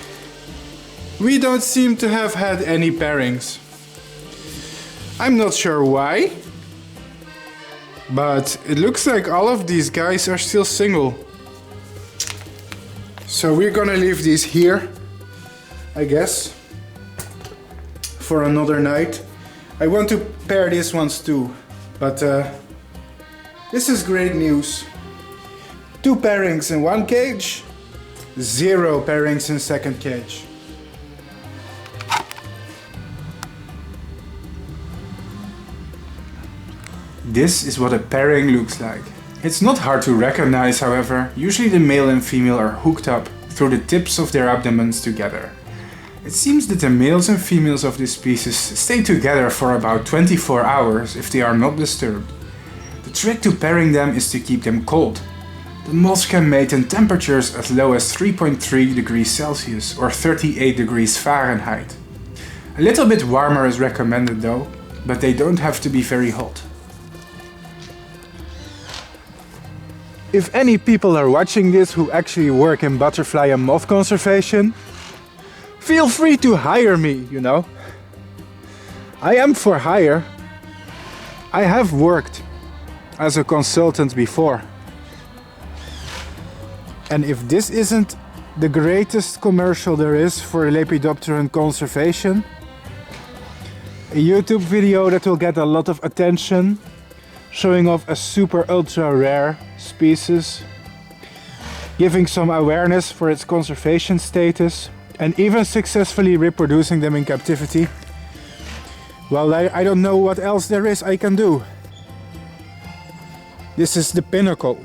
we don't seem to have had any pairings. I'm not sure why, but it looks like all of these guys are still single. So we're gonna leave these here, I guess, for another night. I want to pair these ones too, but this is great news. 2 pairings in one cage, 0 pairings in second cage. This is what a pairing looks like. It's not hard to recognize, however. Usually the male and female are hooked up through the tips of their abdomens together. It seems that the males and females of this species stay together for about 24 hours if they are not disturbed. The trick to pairing them is to keep them cold. The moths can mate in temperatures as low as 3.3 degrees Celsius or 38 degrees Fahrenheit. A little bit warmer is recommended though, but they don't have to be very hot. If any people are watching this who actually work in butterfly and moth conservation, feel free to hire me, you know. I am for hire. I have worked as a consultant before. And if this isn't the greatest commercial there is for Lepidopteran conservation, a YouTube video that will get a lot of attention, showing off a super ultra rare species, giving some awareness for its conservation status, and even successfully reproducing them in captivity. Well, I don't know what else there is I can do. This is the pinnacle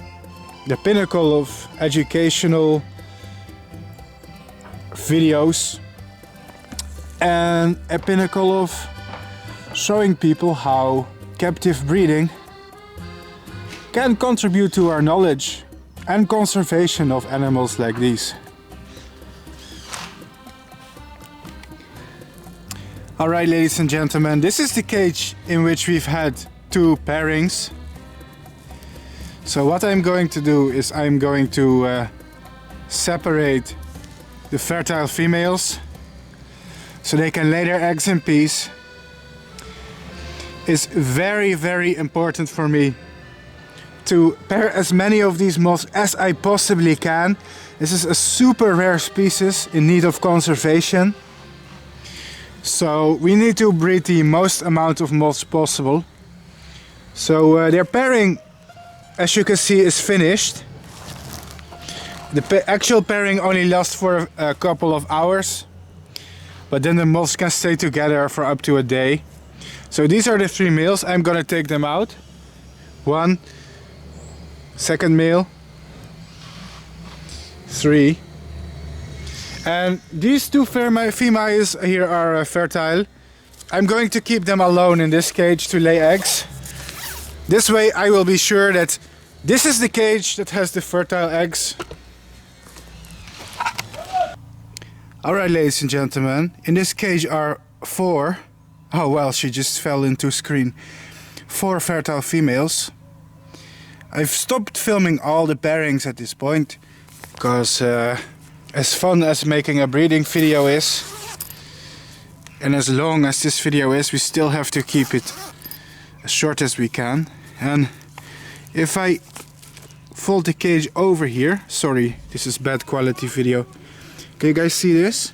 of educational videos and a pinnacle of showing people how captive breeding can contribute to our knowledge and conservation of animals like these. Alright, ladies and gentlemen, this is the cage in which we've had 2 pairings. So what I'm going to do is I'm going to separate the fertile females so they can lay their eggs in peace. It's very, very important for me to pair as many of these moths as I possibly can. This is a super rare species in need of conservation. So we need to breed the most amount of moths possible. So their pairing, as you can see, is finished. The actual pairing only lasts for a couple of hours, but then the moths can stay together for up to a day. So these are the 3 males. I'm gonna take them out. 1, second male, 3. And these 2 females here are fertile. I'm going to keep them alone in this cage to lay eggs. This way I will be sure that this is the cage that has the fertile eggs. Alright, ladies and gentlemen, in this cage are 4. Oh well, she just fell into screen. 4 fertile females. I've stopped filming all the pairings at this point, because as fun as making a breeding video is, and as long as this video is, we still have to keep it as short as we can. And if I fold the cage over here. Sorry, this is bad quality video. Can you guys see this?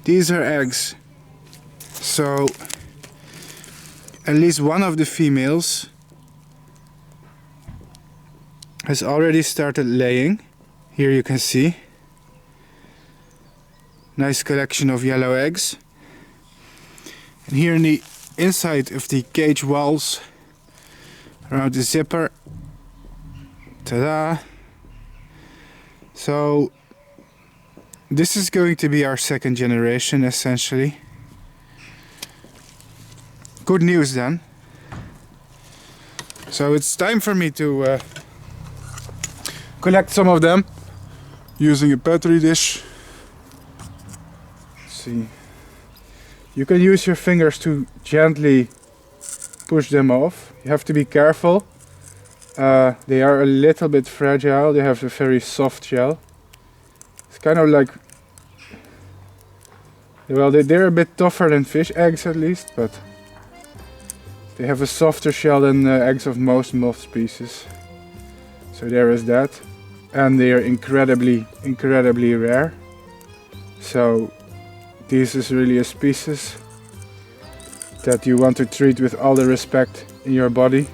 These are eggs. So at least one of the females has already started laying. Here you can see. Nice collection of yellow eggs. And here in the inside of the cage walls, around the zipper, ta-da! So this is going to be our second generation essentially. Good news then. So it's time for me to collect some of them using a petri dish. Let's see. You can use your fingers to gently push them off. You have to be careful. They are a little bit fragile. They have a very soft shell. It's kind of like, well, they're a bit tougher than fish eggs at least, but they have a softer shell than the eggs of most moth species. So there is that. And they are incredibly rare. So this is really a species that you want to treat with all the respect in your body.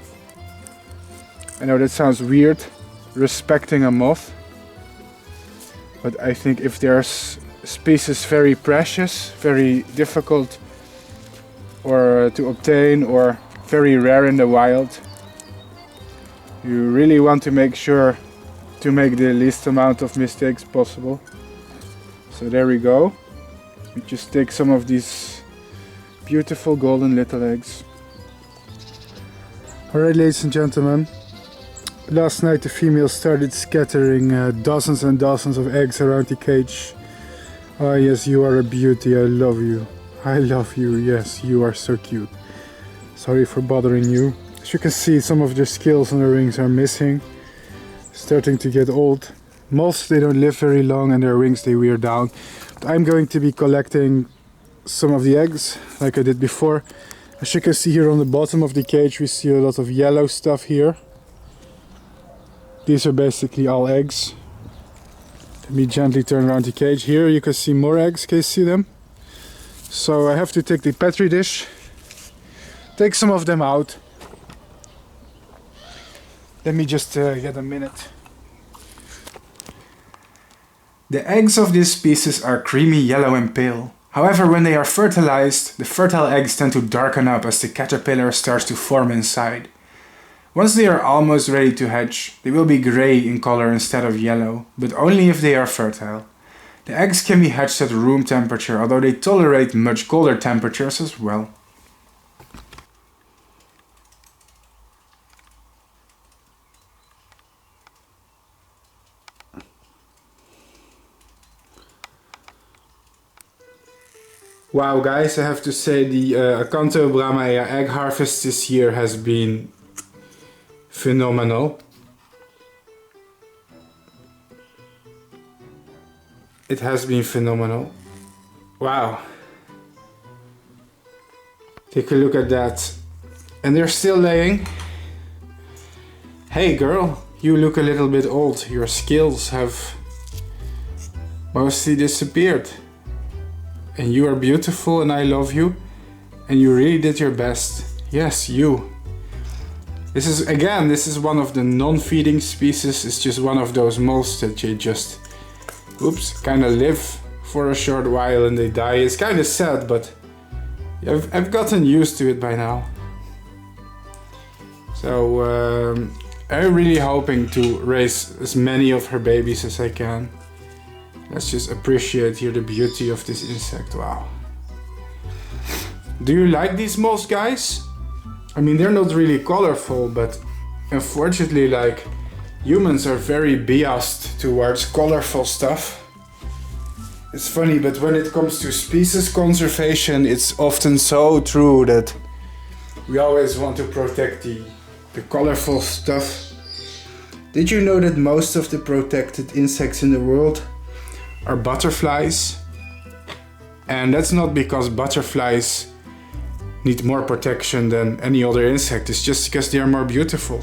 I know that sounds weird, respecting a moth, but I think if there's species very precious, very difficult or to obtain or very rare in the wild, you really want to make sure to make the least amount of mistakes possible. So there we go. We just take some of these beautiful golden little eggs. Alright, ladies and gentlemen, last night the females started scattering dozens and dozens of eggs around the cage. Ah yes, you are a beauty, I love you. I love you, yes, you are so cute. Sorry for bothering you. As you can see, some of their scales on their wings are missing. Starting to get old. Moths, they don't live very long and their wings they wear down. But I'm going to be collecting some of the eggs, like I did before. As you can see here on the bottom of the cage, we see a lot of yellow stuff here. These are basically all eggs. Let me gently turn around the cage. Here you can see more eggs, can you see them? So I have to take the petri dish, take some of them out. Let me just get a minute. The eggs of this species are creamy yellow and pale. However, when they are fertilized, the fertile eggs tend to darken up as the caterpillar starts to form inside. Once they are almost ready to hatch, they will be grey in color instead of yellow, but only if they are fertile. The eggs can be hatched at room temperature, although they tolerate much colder temperatures as well. Wow guys, I have to say the Acanthobrahmaea egg harvest this year has been phenomenal. It has been phenomenal. Wow. Take a look at that. And they're still laying. Hey girl, you look a little bit old. Your scales have mostly disappeared. And you are beautiful and I love you. And you really did your best. Yes, you. This is one of the non-feeding species. It's just one of those moths that you just, kind of live for a short while and they die. It's kind of sad, but I've gotten used to it by now. So I'm really hoping to raise as many of her babies as I can. Let's just appreciate here the beauty of this insect. Wow. Do you like these moths, guys? I mean, they're not really colorful, but unfortunately, like, humans are very biased towards colorful stuff. It's funny, but when it comes to species conservation, it's often so true that we always want to protect the colorful stuff. Did you know that most of the protected insects in the world are butterflies? And that's not because butterflies need more protection than any other insect, it's just because they are more beautiful.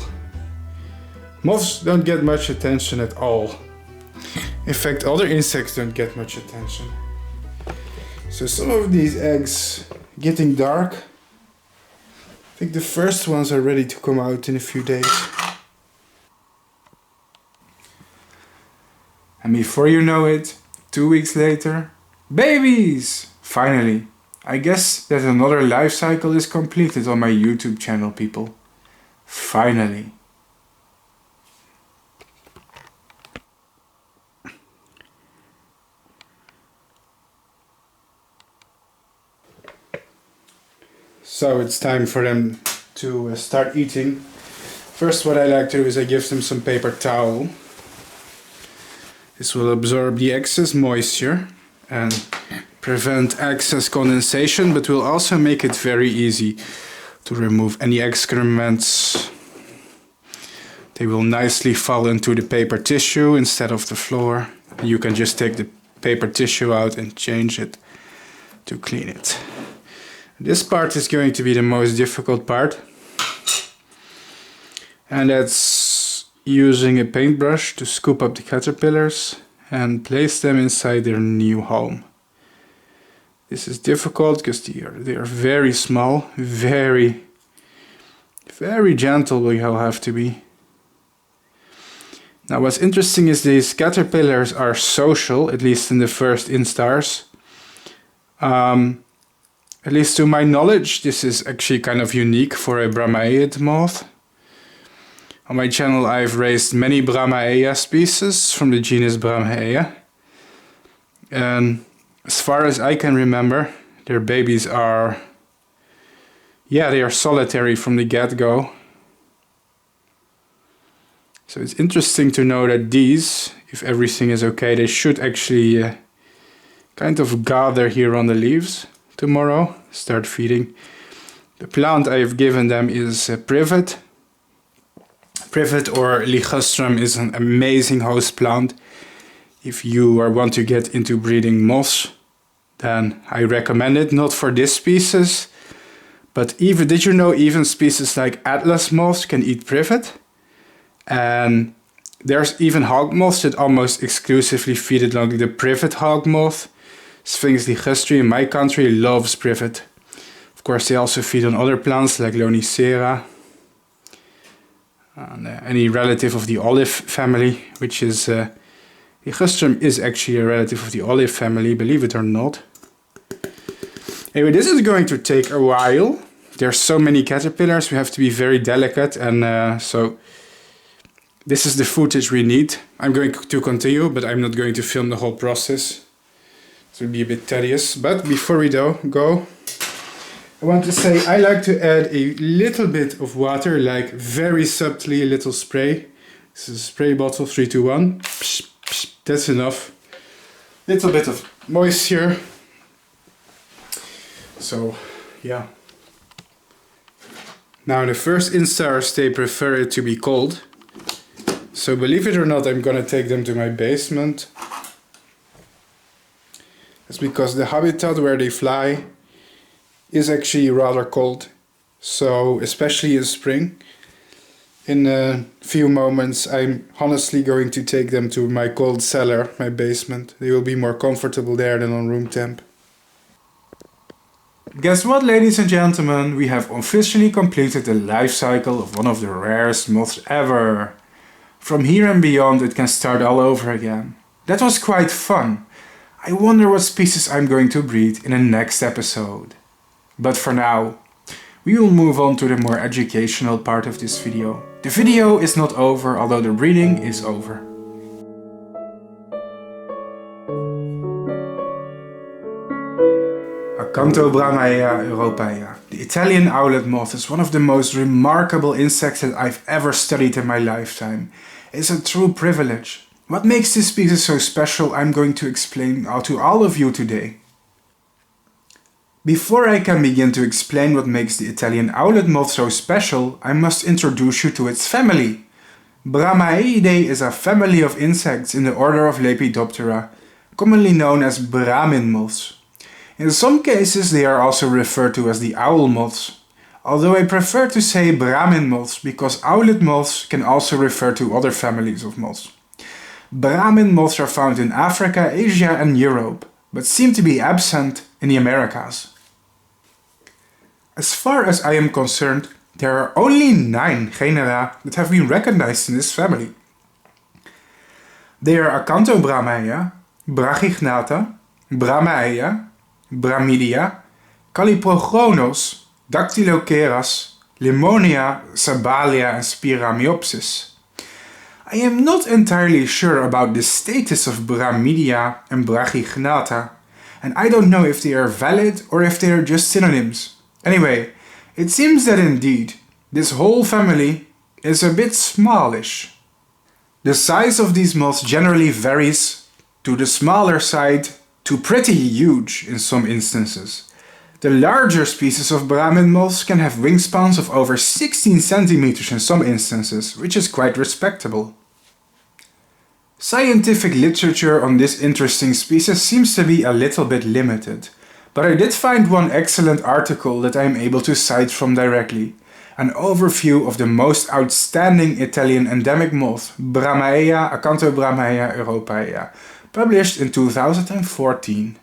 Moths don't get much attention at all. In fact, other insects don't get much attention. So some of these eggs getting dark. I think the first ones are ready to come out in a few days. And before you know it, 2 weeks later, babies! Finally, I guess that another life cycle is completed on my YouTube channel, people. Finally. So it's time for them to start eating. First, what I like to do is I give them some paper towel. This will absorb the excess moisture and prevent excess condensation, but will also make it very easy to remove any excrements. They will nicely fall into the paper tissue instead of the floor. You can just take the paper tissue out and change it to clean it. This part is going to be the most difficult part, and that's using a paintbrush to scoop up the caterpillars and place them inside their new home. This is difficult because they are very small, very gentle we all have to be. Now what's interesting is these caterpillars are social, at least in the first instars. At least to my knowledge, this is actually kind of unique for a Brahmaea moth. On my channel I've raised many Brahmaea species from the genus Brahmaea. And as far as I can remember, their babies are... yeah, they are solitary from the get-go. So it's interesting to know that these, if everything is okay, they should actually kind of gather here on the leaves tomorrow, start feeding. The plant I have given them is privet. Privet or ligustrum is an amazing host plant. If you want to get into breeding moths, then I recommend it. Not for this species, but even, did you know even species like atlas moths can eat privet? And there's even hog moths that almost exclusively feed it, like the privet hog moth. Sphinx ligustri in my country loves privet. Of course, they also feed on other plants like Lonicera. And any relative of the olive family, which is... ligustrum is actually a relative of the olive family, believe it or not. Anyway, this is going to take a while. There are so many caterpillars, we have to be very delicate, and so this is the footage we need. I'm going to continue, but I'm not going to film the whole process. It will be a bit tedious, but before we go, I want to say I like to add a little bit of water, like very subtly a little spray. This is a spray bottle, 3, 2, 1. Psh, psh, that's enough. Little bit of moisture. So, yeah. Now the first instars, they prefer it to be cold. So believe it or not, I'm gonna take them to my basement. That's because the habitat where they fly is actually rather cold. So especially in spring. In a few moments I'm honestly going to take them to my cold cellar, my basement. They will be more comfortable there than on room temp. Guess what, ladies and gentlemen? We have officially completed the life cycle of one of the rarest moths ever. From here and beyond it can start all over again. That was quite fun. I wonder what species I'm going to breed in the next episode. But for now, we will move on to the more educational part of this video. The video is not over, although the breeding is over. Acanthobrahmaea europaea. The Italian owlet moth is one of the most remarkable insects that I've ever studied in my lifetime. It's a true privilege. What makes this species so special I'm going to explain to all of you today. Before I can begin to explain what makes the Italian owlet moth so special, I must introduce you to its family. Brahmaeidae is a family of insects in the order of Lepidoptera, commonly known as Brahmin moths. In some cases they are also referred to as the owl moths. although I prefer to say Brahmin moths because owlet moths can also refer to other families of moths. Brahmin moths are found in Africa, Asia and Europe, but seem to be absent in the Americas. As far as I am concerned, there are only 9 genera that have been recognized in this family. They are Acanthobrahmaea, Brachygnatha, Brahmaea, Brahmaea, Calliprogonos, Dactyloceras, Limonia, Sabalia and Spiramiopsis. I am not entirely sure about the status of Brahmaea and Brachygnatha, and I don't know if they are valid or if they are just synonyms. Anyway, it seems that indeed, this whole family is a bit smallish. The size of these moths generally varies to the smaller side to pretty huge in some instances. The larger species of Brahmin moths can have wingspans of over 16 centimeters in some instances, which is quite respectable. Scientific literature on this interesting species seems to be a little bit limited, but I did find one excellent article that I am able to cite from directly. An overview of the most outstanding Italian endemic moth, Brahmaea Acanthobrahmaea europaea, published in 2014.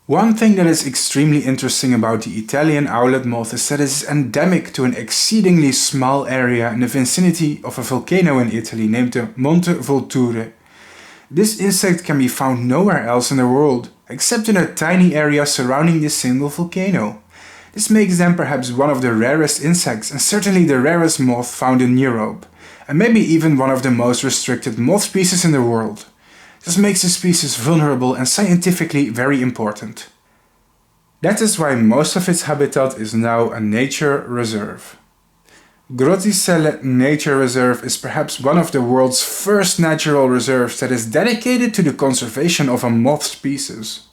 One thing that is extremely interesting about the Italian owlet moth is that it is endemic to an exceedingly small area in the vicinity of a volcano in Italy named the Monte Vulture. This insect can be found nowhere else in the world, except in a tiny area surrounding this single volcano. This makes them perhaps one of the rarest insects and certainly the rarest moth found in Europe, and maybe even one of the most restricted moth species in the world. This makes the species vulnerable and scientifically very important. That is why most of its habitat is now a nature reserve. Grotticelle Nature Reserve is perhaps one of the world's first natural reserves that is dedicated to the conservation of a moth species.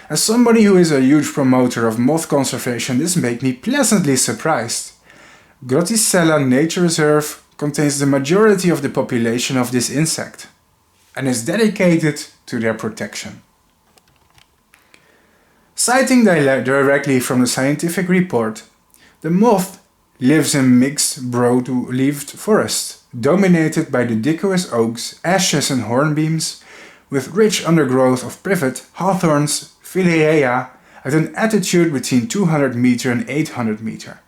As somebody who is a huge promoter of moth conservation, this made me pleasantly surprised. Grotticelle Nature Reserve contains the majority of the population of this insect and is dedicated to their protection. Citing directly from the scientific report, the moth lives in mixed broad-leaved forest, dominated by deciduous oaks, ashes and hornbeams, with rich undergrowth of privet, hawthorns, Philarea, at an altitude between 200 meter and 800 meter.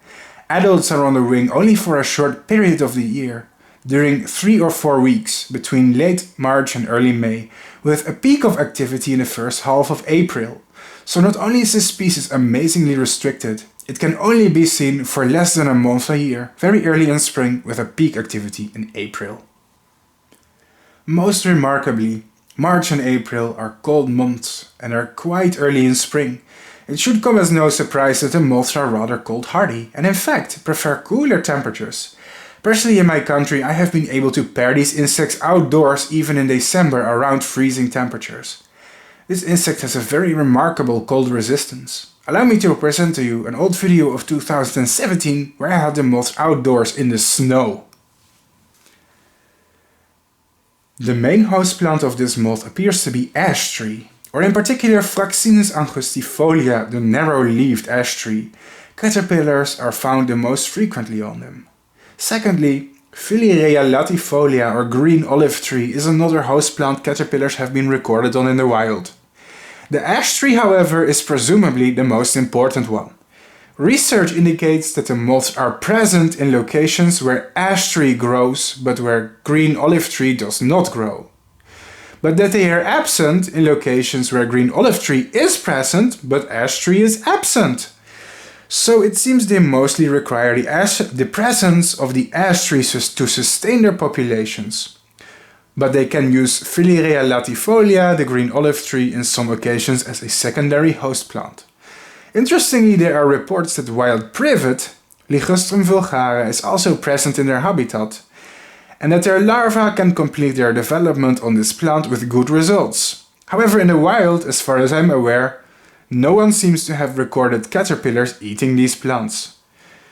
Adults are on the wing only for a short period of the year, during 3 or 4 weeks between late March and early May, with a peak of activity in the first half of April. So not only is this species amazingly restricted, it can only be seen for less than a month a year, very early in spring with a peak activity in April. Most remarkably, March and April are cold months and are quite early in spring. It should come as no surprise that the moths are rather cold hardy and in fact prefer cooler temperatures. Personally in my country I have been able to pair these insects outdoors even in December around freezing temperatures. This insect has a very remarkable cold resistance. Allow me to present to you an old video of 2017 where I had the moths outdoors in the snow. The main host plant of this moth appears to be ash tree, or in particular Fraxinus angustifolia, the narrow-leaved ash tree. Caterpillars are found the most frequently on them. Secondly, Philarea latifolia or green olive tree is another host plant caterpillars have been recorded on in the wild. The ash tree, however, is presumably the most important one. Research indicates that the moths are present in locations where ash tree grows but where green olive tree does not grow. But that they are absent in locations where green olive tree is present but ash tree is absent. So it seems they mostly require the presence of the ash trees to sustain their populations. But they can use Philarea latifolia, the green olive tree, in some occasions as a secondary host plant. Interestingly, there are reports that wild privet, Ligustrum vulgare, is also present in their habitat, and that their larvae can complete their development on this plant with good results. However, in the wild, as far as I'm aware, no one seems to have recorded caterpillars eating these plants.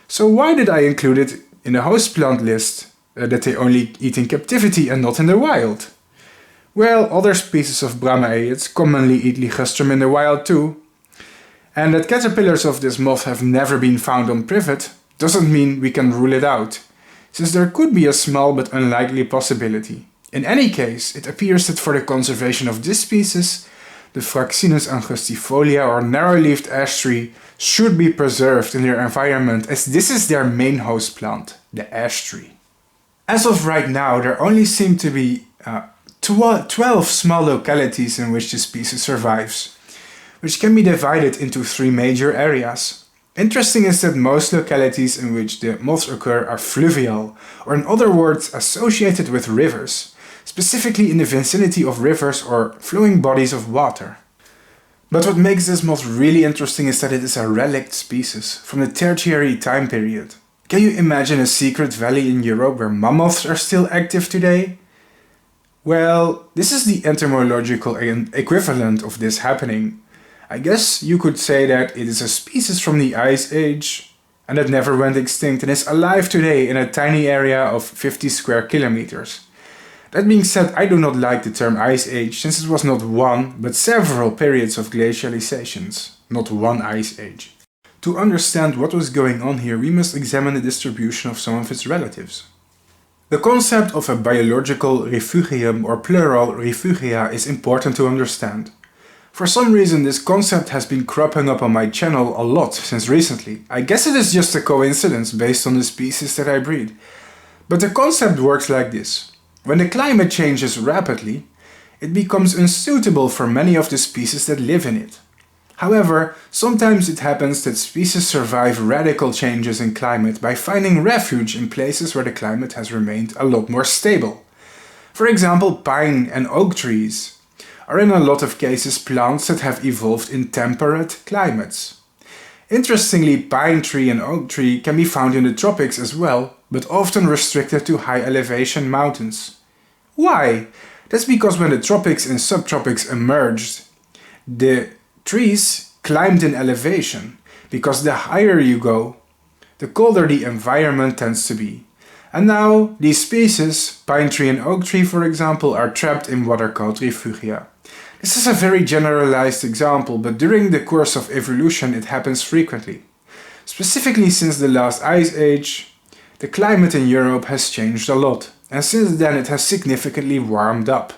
So why did I include it in the host plant list, that they only eat in captivity and not in the wild? Well, other species of Brahmaeids commonly eat ligustrum in the wild too. And that caterpillars of this moth have never been found on privet doesn't mean we can rule it out, since there could be a small but unlikely possibility. In any case, it appears that for the conservation of this species, the Fraxinus angustifolia or narrow-leaved ash tree should be preserved in their environment, as this is their main host plant, the ash tree. As of right now, there only seem to be 12 small localities in which the species survives, which can be divided into 3 major areas. Interesting is that most localities in which the moths occur are fluvial, or in other words associated with rivers, specifically in the vicinity of rivers or flowing bodies of water. But what makes this moth really interesting is that it is a relict species from the Tertiary time period. Can you imagine a secret valley in Europe where mammoths are still active today? Well, this is the entomological equivalent of this happening. I guess you could say that it is a species from the Ice Age and that never went extinct and is alive today in a tiny area of 50 square kilometers. That being said, I do not like the term Ice Age since it was not one but several periods of glacializations, not one Ice Age. To understand what was going on here, we must examine the distribution of some of its relatives. The concept of a biological refugium or plural refugia is important to understand. For some reason this concept has been cropping up on my channel a lot since recently. I guess it is just a coincidence based on the species that I breed. But the concept works like this. When the climate changes rapidly, it becomes unsuitable for many of the species that live in it. However, sometimes it happens that species survive radical changes in climate by finding refuge in places where the climate has remained a lot more stable. For example, pine and oak trees are in a lot of cases plants that have evolved in temperate climates. Interestingly, pine tree and oak tree can be found in the tropics as well, but often restricted to high elevation mountains. Why? That's because when the tropics and subtropics emerged, the trees climbed in elevation, because the higher you go, the colder the environment tends to be. And now, these species, pine tree and oak tree for example, are trapped in what are called refugia. This is a very generalized example, but during the course of evolution it happens frequently. Specifically since the last ice age, the climate in Europe has changed a lot, and since then it has significantly warmed up.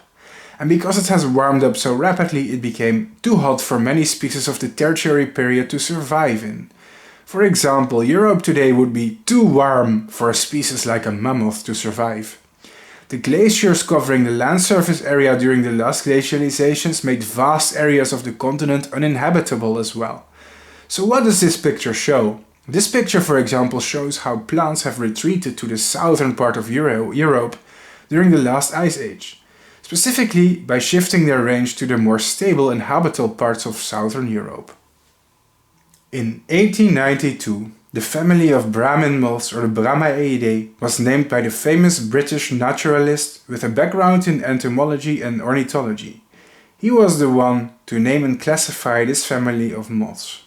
And because it has warmed up so rapidly, it became too hot for many species of the Tertiary period to survive in. For example, Europe today would be too warm for a species like a mammoth to survive. The glaciers covering the land surface area during the last glacializations made vast areas of the continent uninhabitable as well. So what does this picture show? This picture, for example, shows how plants have retreated to the southern part of Europe during the last ice age. Specifically by shifting their range to the more stable and habitable parts of southern Europe. In 1892, the family of Brahmin moths or the Brahmaeidae was named by the famous British naturalist with a background in entomology and ornithology. He was the one to name and classify this family of moths.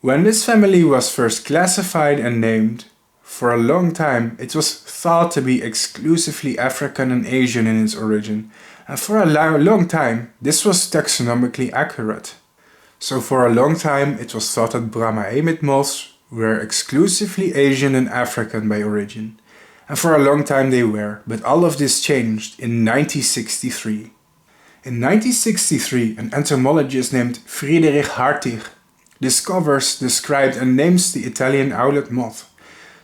When this family was first classified and named, for a long time it was thought to be exclusively African and Asian in its origin, and for a long time this was taxonomically accurate. So for a long time it was thought that Brahmaea moths were exclusively Asian and African by origin, and for a long time they were, but all of this changed in 1963. In 1963 an entomologist named Friedrich Hartig described and names the Italian Owlet Moth.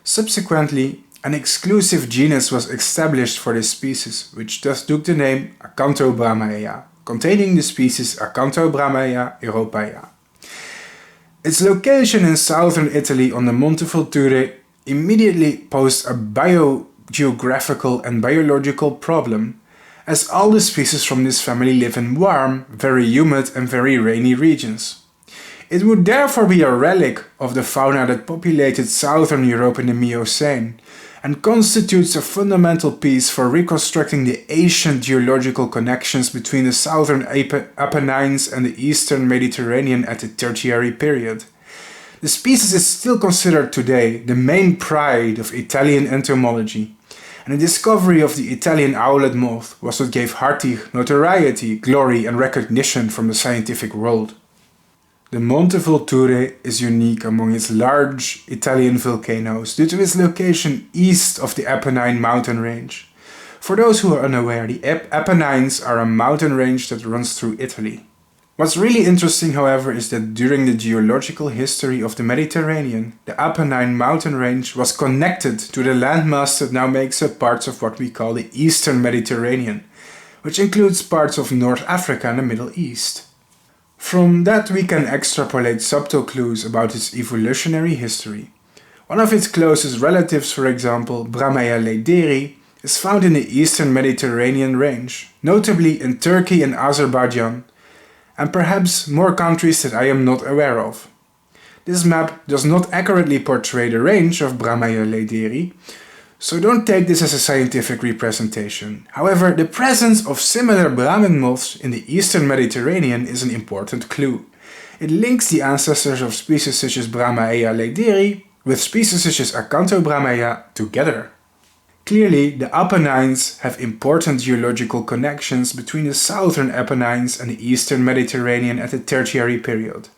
Subsequently, an exclusive genus was established for this species, which thus took the name Acanthobrahmaea, containing the species Acanthobrahmaea europaea. Its location in southern Italy on the Monte Vulture immediately posed a biogeographical and biological problem, as all the species from this family live in warm, very humid and very rainy regions. It would therefore be a relic of the fauna that populated southern Europe in the Miocene, and constitutes a fundamental piece for reconstructing the ancient geological connections between the southern Apennines and the eastern Mediterranean at the Tertiary period. The species is still considered today the main pride of Italian entomology, and the discovery of the Italian Owlet Moth was what gave Hartig notoriety, glory and recognition from the scientific world. The Monte Volture is unique among its large Italian volcanoes due to its location east of the Apennine mountain range. For those who are unaware, the Apennines are a mountain range that runs through Italy. What's really interesting, however, is that during the geological history of the Mediterranean, the Apennine mountain range was connected to the landmass that now makes up parts of what we call the Eastern Mediterranean, which includes parts of North Africa and the Middle East. From that we can extrapolate subtle clues about its evolutionary history. One of its closest relatives, for example, Brahmaea leideri, is found in the Eastern Mediterranean range, notably in Turkey and Azerbaijan, and perhaps more countries that I am not aware of. This map does not accurately portray the range of Brahmaea leideri, so don't take this as a scientific representation. However, the presence of similar Brahmin moths in the Eastern Mediterranean is an important clue. It links the ancestors of species such as Brahmaea leideri with species such as Acanthobrahmaea together. Clearly, the Apennines have important geological connections between the southern Apennines and the eastern Mediterranean at the Tertiary period,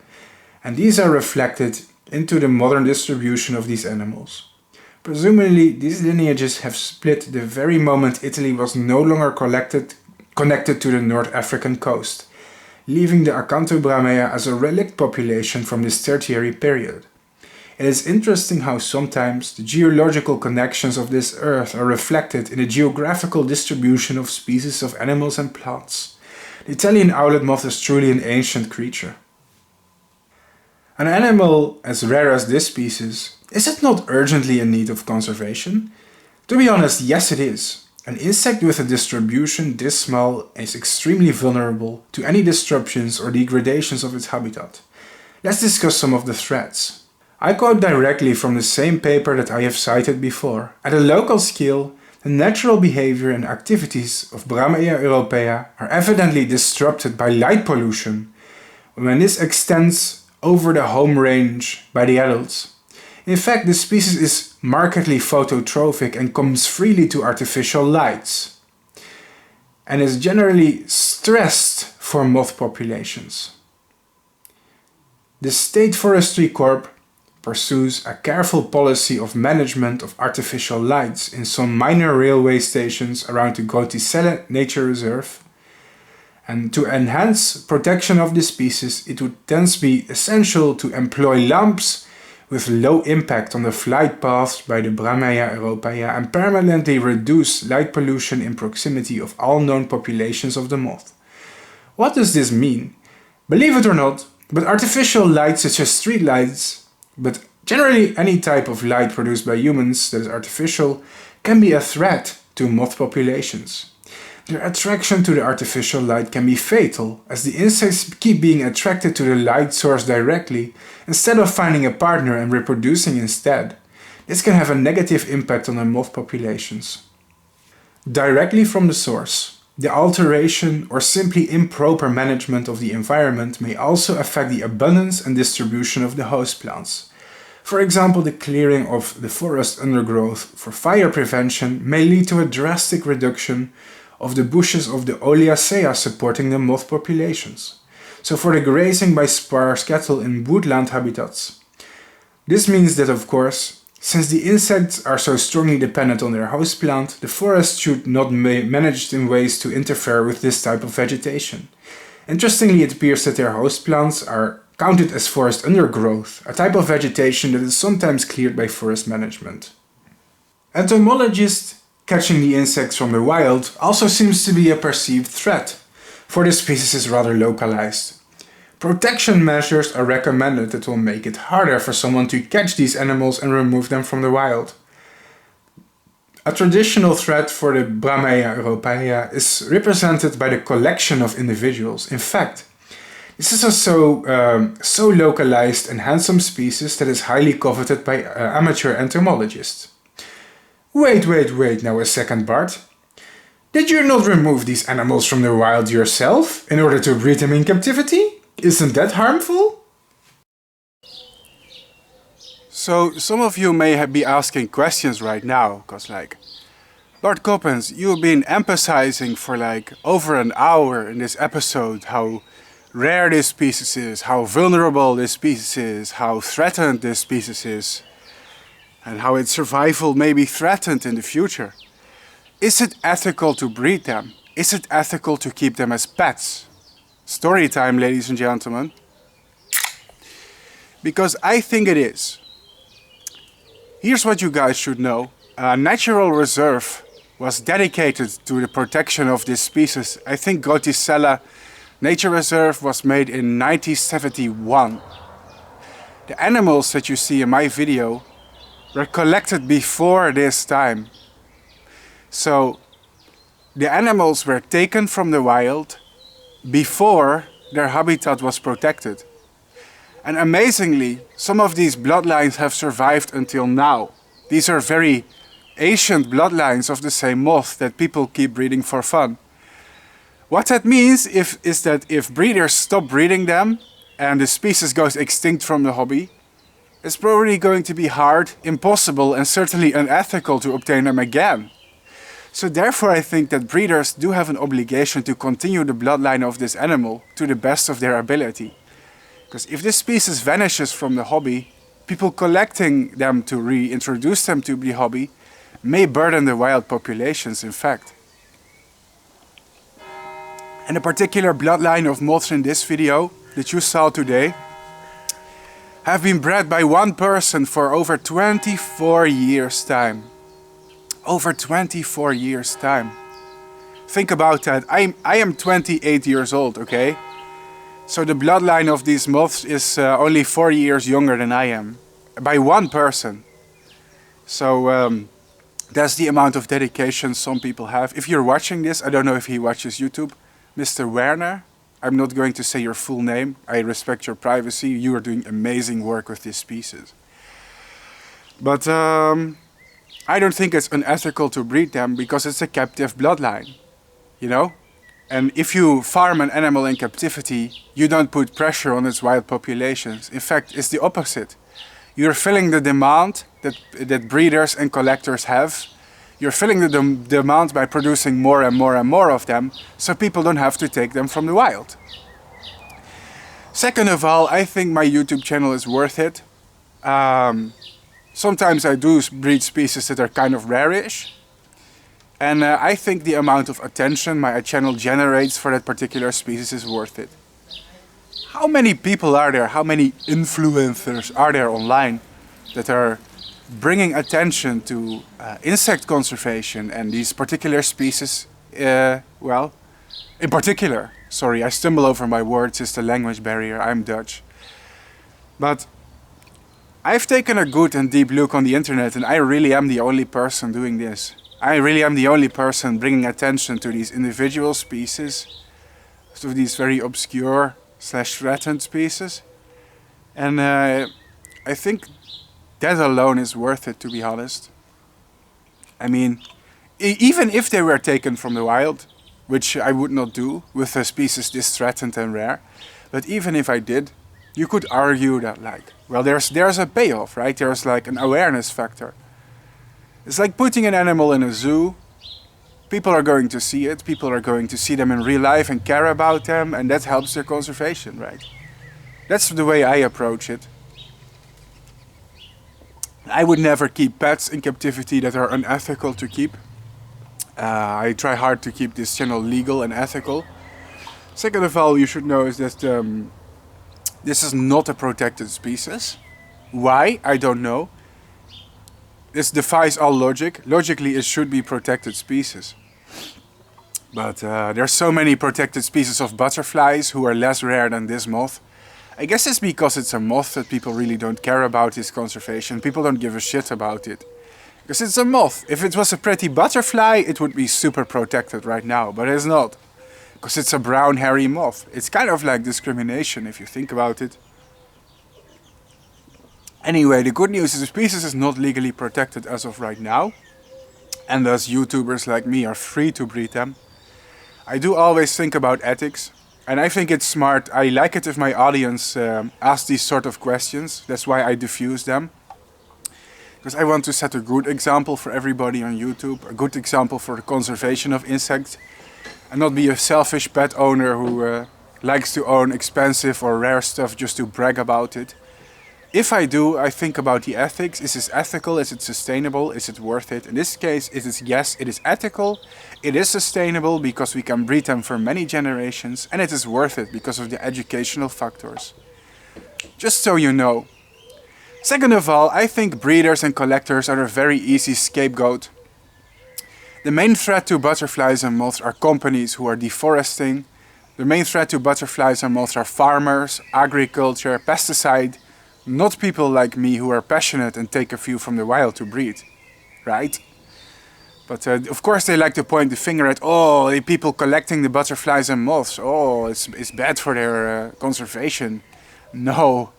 and these are reflected into the modern distribution of these animals. Presumably, these lineages have split the very moment Italy was no longer connected to the North African coast, leaving the Acanthobrahmaea as a relict population from this Tertiary period. It is interesting how sometimes the geological connections of this earth are reflected in the geographical distribution of species of animals and plants. The Italian owlet moth is truly an ancient creature. An animal as rare as this species, is it not urgently in need of conservation? To be honest, yes it is. An insect with a distribution this small is extremely vulnerable to any disruptions or degradations of its habitat. Let's discuss some of the threats. I quote directly from the same paper that I have cited before. At a local scale, the natural behavior and activities of Brahmaea europaea are evidently disrupted by light pollution when this extends over the home range by the adults. In fact, the species is markedly phototrophic and comes freely to artificial lights, and is generally stressed for moth populations. The State Forestry Corp pursues a careful policy of management of artificial lights in some minor railway stations around the Gotiselle Nature Reserve. And to enhance protection of the species, it would thence be essential to employ lamps with low impact on the flight paths by the Brahmaea europaea and permanently reduce light pollution in proximity of all known populations of the moth. What does this mean? Believe it or not, but artificial lights such as street lights, but generally any type of light produced by humans that is artificial, can be a threat to moth populations. Their attraction to the artificial light can be fatal, as the insects keep being attracted to the light source directly instead of finding a partner and reproducing instead. This can have a negative impact on the moth populations. Directly from the source, the alteration or simply improper management of the environment may also affect the abundance and distribution of the host plants. For example, the clearing of the forest undergrowth for fire prevention may lead to a drastic reduction of the bushes of the Oleacea supporting the moth populations, so for the grazing by sparse cattle in woodland habitats. This means that, of course, since the insects are so strongly dependent on their host plant, the forest should not be managed in ways to interfere with this type of vegetation. Interestingly, it appears that their host plants are counted as forest undergrowth, a type of vegetation that is sometimes cleared by forest management. Entomologists catching the insects from the wild also seems to be a perceived threat, for the species is rather localized. Protection measures are recommended that will make it harder for someone to catch these animals and remove them from the wild. A traditional threat for the Brahmaea europaea is represented by the collection of individuals. In fact, this is a so localized and handsome species that is highly coveted by amateur entomologists. Wait now a second, Bart. Did you not remove these animals from the wild yourself in order to breed them in captivity? Isn't that harmful? So some of you may be asking questions right now, because Bart Coppens, you've been emphasizing for over an hour in this episode how rare this species is, how vulnerable this species is, how threatened this species is, and how its survival may be threatened in the future. Is it ethical to breed them? Is it ethical to keep them as pets? Story time, ladies and gentlemen. Because I think it is. Here's what you guys should know. A natural reserve was dedicated to the protection of this species. I think Gotisella Nature Reserve was made in 1971. The animals that you see in my video were collected before this time. So the animals were taken from the wild before their habitat was protected. And amazingly, some of these bloodlines have survived until now. These are very ancient bloodlines of the same moth that people keep breeding for fun. What that means is that if breeders stop breeding them and the species goes extinct from the hobby, it's probably going to be hard, impossible, and certainly unethical to obtain them again. So therefore I think that breeders do have an obligation to continue the bloodline of this animal to the best of their ability. Because if this species vanishes from the hobby, people collecting them to reintroduce them to the hobby may burden the wild populations, in fact. And a particular bloodline of moths in this video that you saw today have been bred by one person for over 24 years' time. Over 24 years' time. Think about that. I am 28 years old, okay? So the bloodline of these moths is only 4 years younger than I am. By one person. So that's the amount of dedication some people have. If you're watching this, I don't know if he watches YouTube, Mr. Werner, I'm not going to say your full name. I respect your privacy. You are doing amazing work with this species. But I don't think it's unethical to breed them because it's a captive bloodline, you know? And if you farm an animal in captivity, you don't put pressure on its wild populations. In fact, it's the opposite. You're filling the demand that breeders and collectors have. You're filling the demand by producing more and more and more of them, so people don't have to take them from the wild. Second of all, I think my YouTube channel is worth it. Sometimes I do breed species that are kind of rare-ish. And I think the amount of attention my channel generates for that particular species is worth it. How many people are there, how many influencers are there online that are bringing attention to insect conservation and these particular species, well, in particular, sorry, I stumble over my words, it's the language barrier, I'm Dutch. But I've taken a good and deep look on the internet and I really am the only person doing this. I really am the only person bringing attention to these individual species, to these very obscure / threatened species. And I think that alone is worth it, to be honest. I mean, even if they were taken from the wild, which I would not do with a species this threatened and rare, but even if I did, you could argue that, like, well, there's a payoff, right? There's like an awareness factor. It's like putting an animal in a zoo. People are going to see it, people are going to see them in real life and care about them, and that helps their conservation, right? That's the way I approach it. I would never keep pets in captivity that are unethical to keep. I try hard to keep this channel legal and ethical. Second of all, you should know is that this is not a protected species. Why? I don't know. This defies all logic. Logically, it should be protected species. But there are so many protected species of butterflies who are less rare than this moth. I guess it's because it's a moth that people really don't care about its conservation. People don't give a shit about it. Because it's a moth. If it was a pretty butterfly, it would be super protected right now. But it's not. Because it's a brown hairy moth. It's kind of like discrimination if you think about it. Anyway, the good news is the species is not legally protected as of right now. And thus YouTubers like me are free to breed them. I do always think about ethics. And I think it's smart. I like it if my audience asks these sort of questions. That's why I diffuse them. Because I want to set a good example for everybody on YouTube. A good example for the conservation of insects. And not be a selfish pet owner who likes to own expensive or rare stuff just to brag about it. If I do, I think about the ethics. Is this ethical? Is it sustainable? Is it worth it? In this case, yes, it is ethical. It is sustainable because we can breed them for many generations, and it is worth it because of the educational factors. Just so you know. Second of all, I think breeders and collectors are a very easy scapegoat. The main threat to butterflies and moths are companies who are deforesting. The main threat to butterflies and moths are farmers, agriculture, pesticide. Not people like me who are passionate and take a few from the wild to breed, right? But of course they like to point the finger at, oh, the people collecting the butterflies and moths, oh, it's bad for their conservation. No,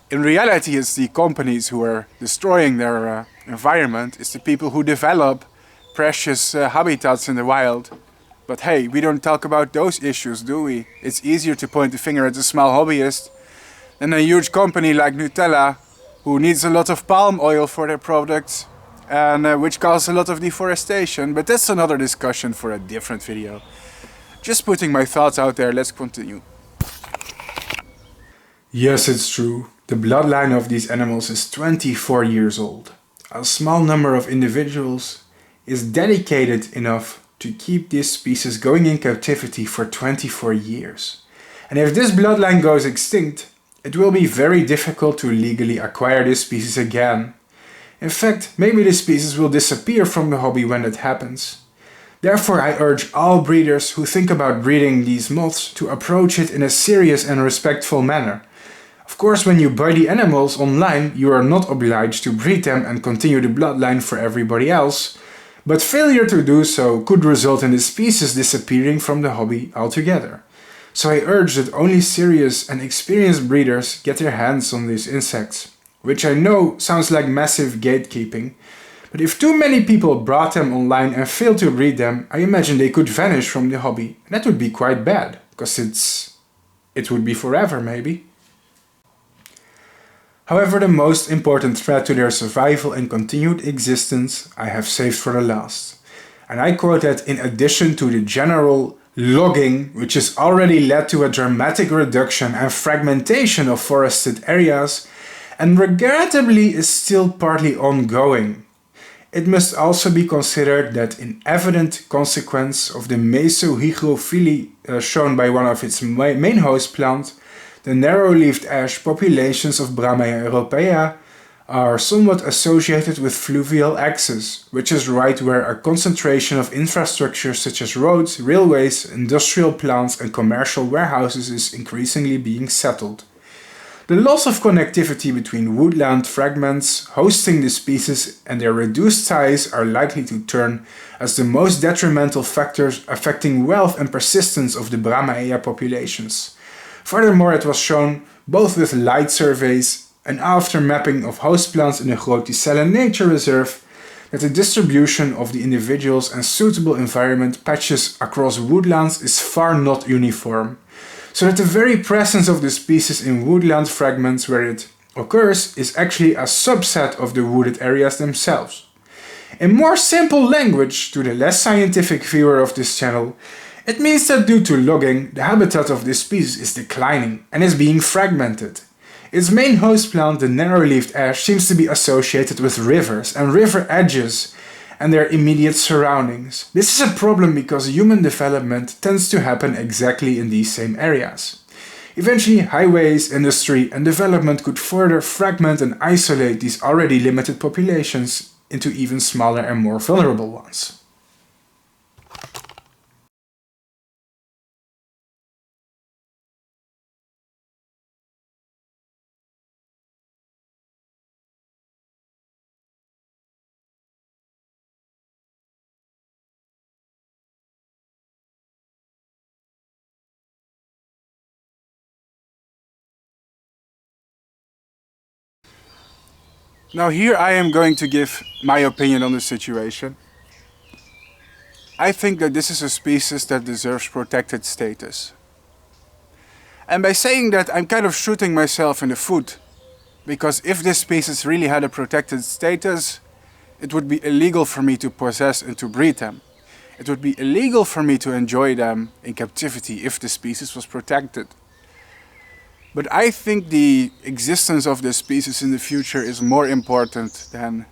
in reality it's the companies who are destroying their environment, it's the people who develop precious habitats in the wild. But hey, we don't talk about those issues, do we? It's easier to point the finger at a small hobbyist than a huge company like Nutella, who needs a lot of palm oil for their products, and which causes a lot of deforestation. But that's another discussion for a different video. Just putting my thoughts out there, let's continue. Yes, it's true. The bloodline of these animals is 24 years old. A small number of individuals is dedicated enough to keep this species going in captivity for 24 years. And if this bloodline goes extinct, it will be very difficult to legally acquire this species again. In fact, maybe this species will disappear from the hobby when that happens. Therefore, I urge all breeders who think about breeding these moths to approach it in a serious and respectful manner. Of course, when you buy the animals online, you are not obliged to breed them and continue the bloodline for everybody else, but failure to do so could result in the species disappearing from the hobby altogether. So I urge that only serious and experienced breeders get their hands on these insects, which I know sounds like massive gatekeeping, but if too many people brought them online and failed to breed them, I imagine they could vanish from the hobby, and that would be quite bad, because it would be forever maybe. However, the most important threat to their survival and continued existence I have saved for the last. And I quote that in addition to the general logging, which has already led to a dramatic reduction and fragmentation of forested areas, and regrettably is still partly ongoing. It must also be considered that in evident consequence of the mesohygrophily shown by one of its main host plants, the narrow-leaved ash populations of Brahmaea europaea are somewhat associated with fluvial access, which is right where a concentration of infrastructure such as roads, railways, industrial plants and commercial warehouses is increasingly being settled. The loss of connectivity between woodland fragments hosting the species and their reduced size are likely to turn as the most detrimental factors affecting wealth and persistence of the Brahmaea populations. Furthermore, it was shown both with light surveys and after mapping of host plants in the Grootticelle Nature Reserve that the distribution of the individuals and suitable environment patches across woodlands is far not uniform, so that the very presence of the species in woodland fragments where it occurs is actually a subset of the wooded areas themselves. In more simple language to the less scientific viewer of this channel, it means that due to logging, the habitat of this species is declining and is being fragmented. Its main host plant, the narrow-leaved ash, seems to be associated with rivers and river edges and their immediate surroundings. This is a problem because human development tends to happen exactly in these same areas. Eventually, highways, industry and development could further fragment and isolate these already limited populations into even smaller and more vulnerable ones. Now here I am going to give my opinion on the situation. I think that this is a species that deserves protected status. And by saying that, I'm kind of shooting myself in the foot, because if this species really had a protected status, it would be illegal for me to possess and to breed them. It would be illegal for me to enjoy them in captivity if the species was protected. But I think the existence of this species in the future is more important than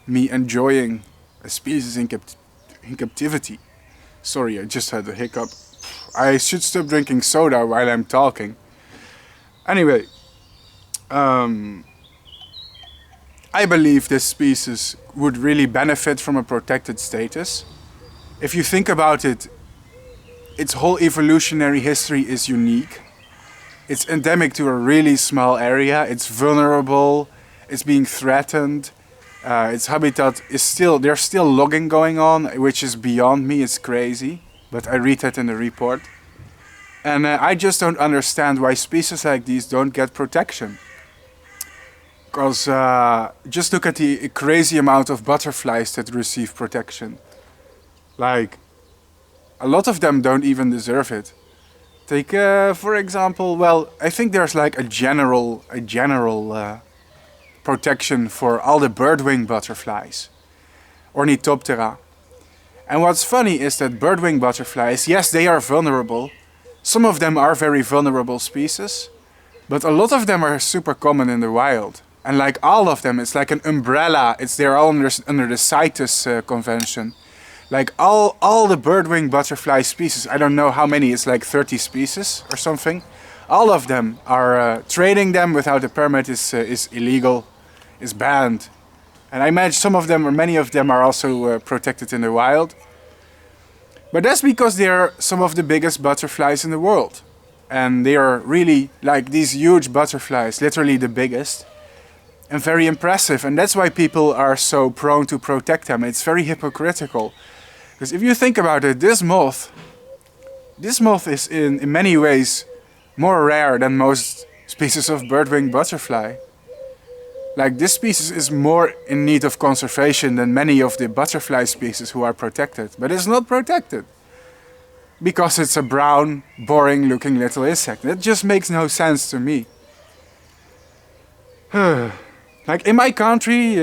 me enjoying a species in captivity. Sorry, I just had a hiccup. I should stop drinking soda while I'm talking. Anyway, I believe this species would really benefit from a protected status. If you think about it, its whole evolutionary history is unique. It's endemic to a really small area, it's vulnerable, it's being threatened. Its habitat is there's still logging going on, which is beyond me, it's crazy. But I read that in the report. And I just don't understand why species like these don't get protection. Because just look at the crazy amount of butterflies that receive protection. Like, a lot of them don't even deserve it. Take, for example, well, I think there's like a general protection for all the birdwing butterflies, Ornithoptera. And what's funny is that birdwing butterflies, yes, they are vulnerable. Some of them are very vulnerable species, but a lot of them are super common in the wild. And like all of them, it's like an umbrella. They're all under the CITES convention. Like all the birdwing butterfly species, I don't know how many, it's like 30 species or something. All of them are, trading them without a permit is illegal, is banned. And I imagine some of them, or many of them, are also protected in the wild. But that's because they are some of the biggest butterflies in the world. And they are really like these huge butterflies, literally the biggest. And very impressive. And that's why people are so prone to protect them. It's very hypocritical. Because if you think about it, this moth is in many ways more rare than most species of birdwing butterfly. Like, this species is more in need of conservation than many of the butterfly species who are protected. But it's not protected. Because it's a brown, boring looking little insect. That just makes no sense to me. Like, in my country,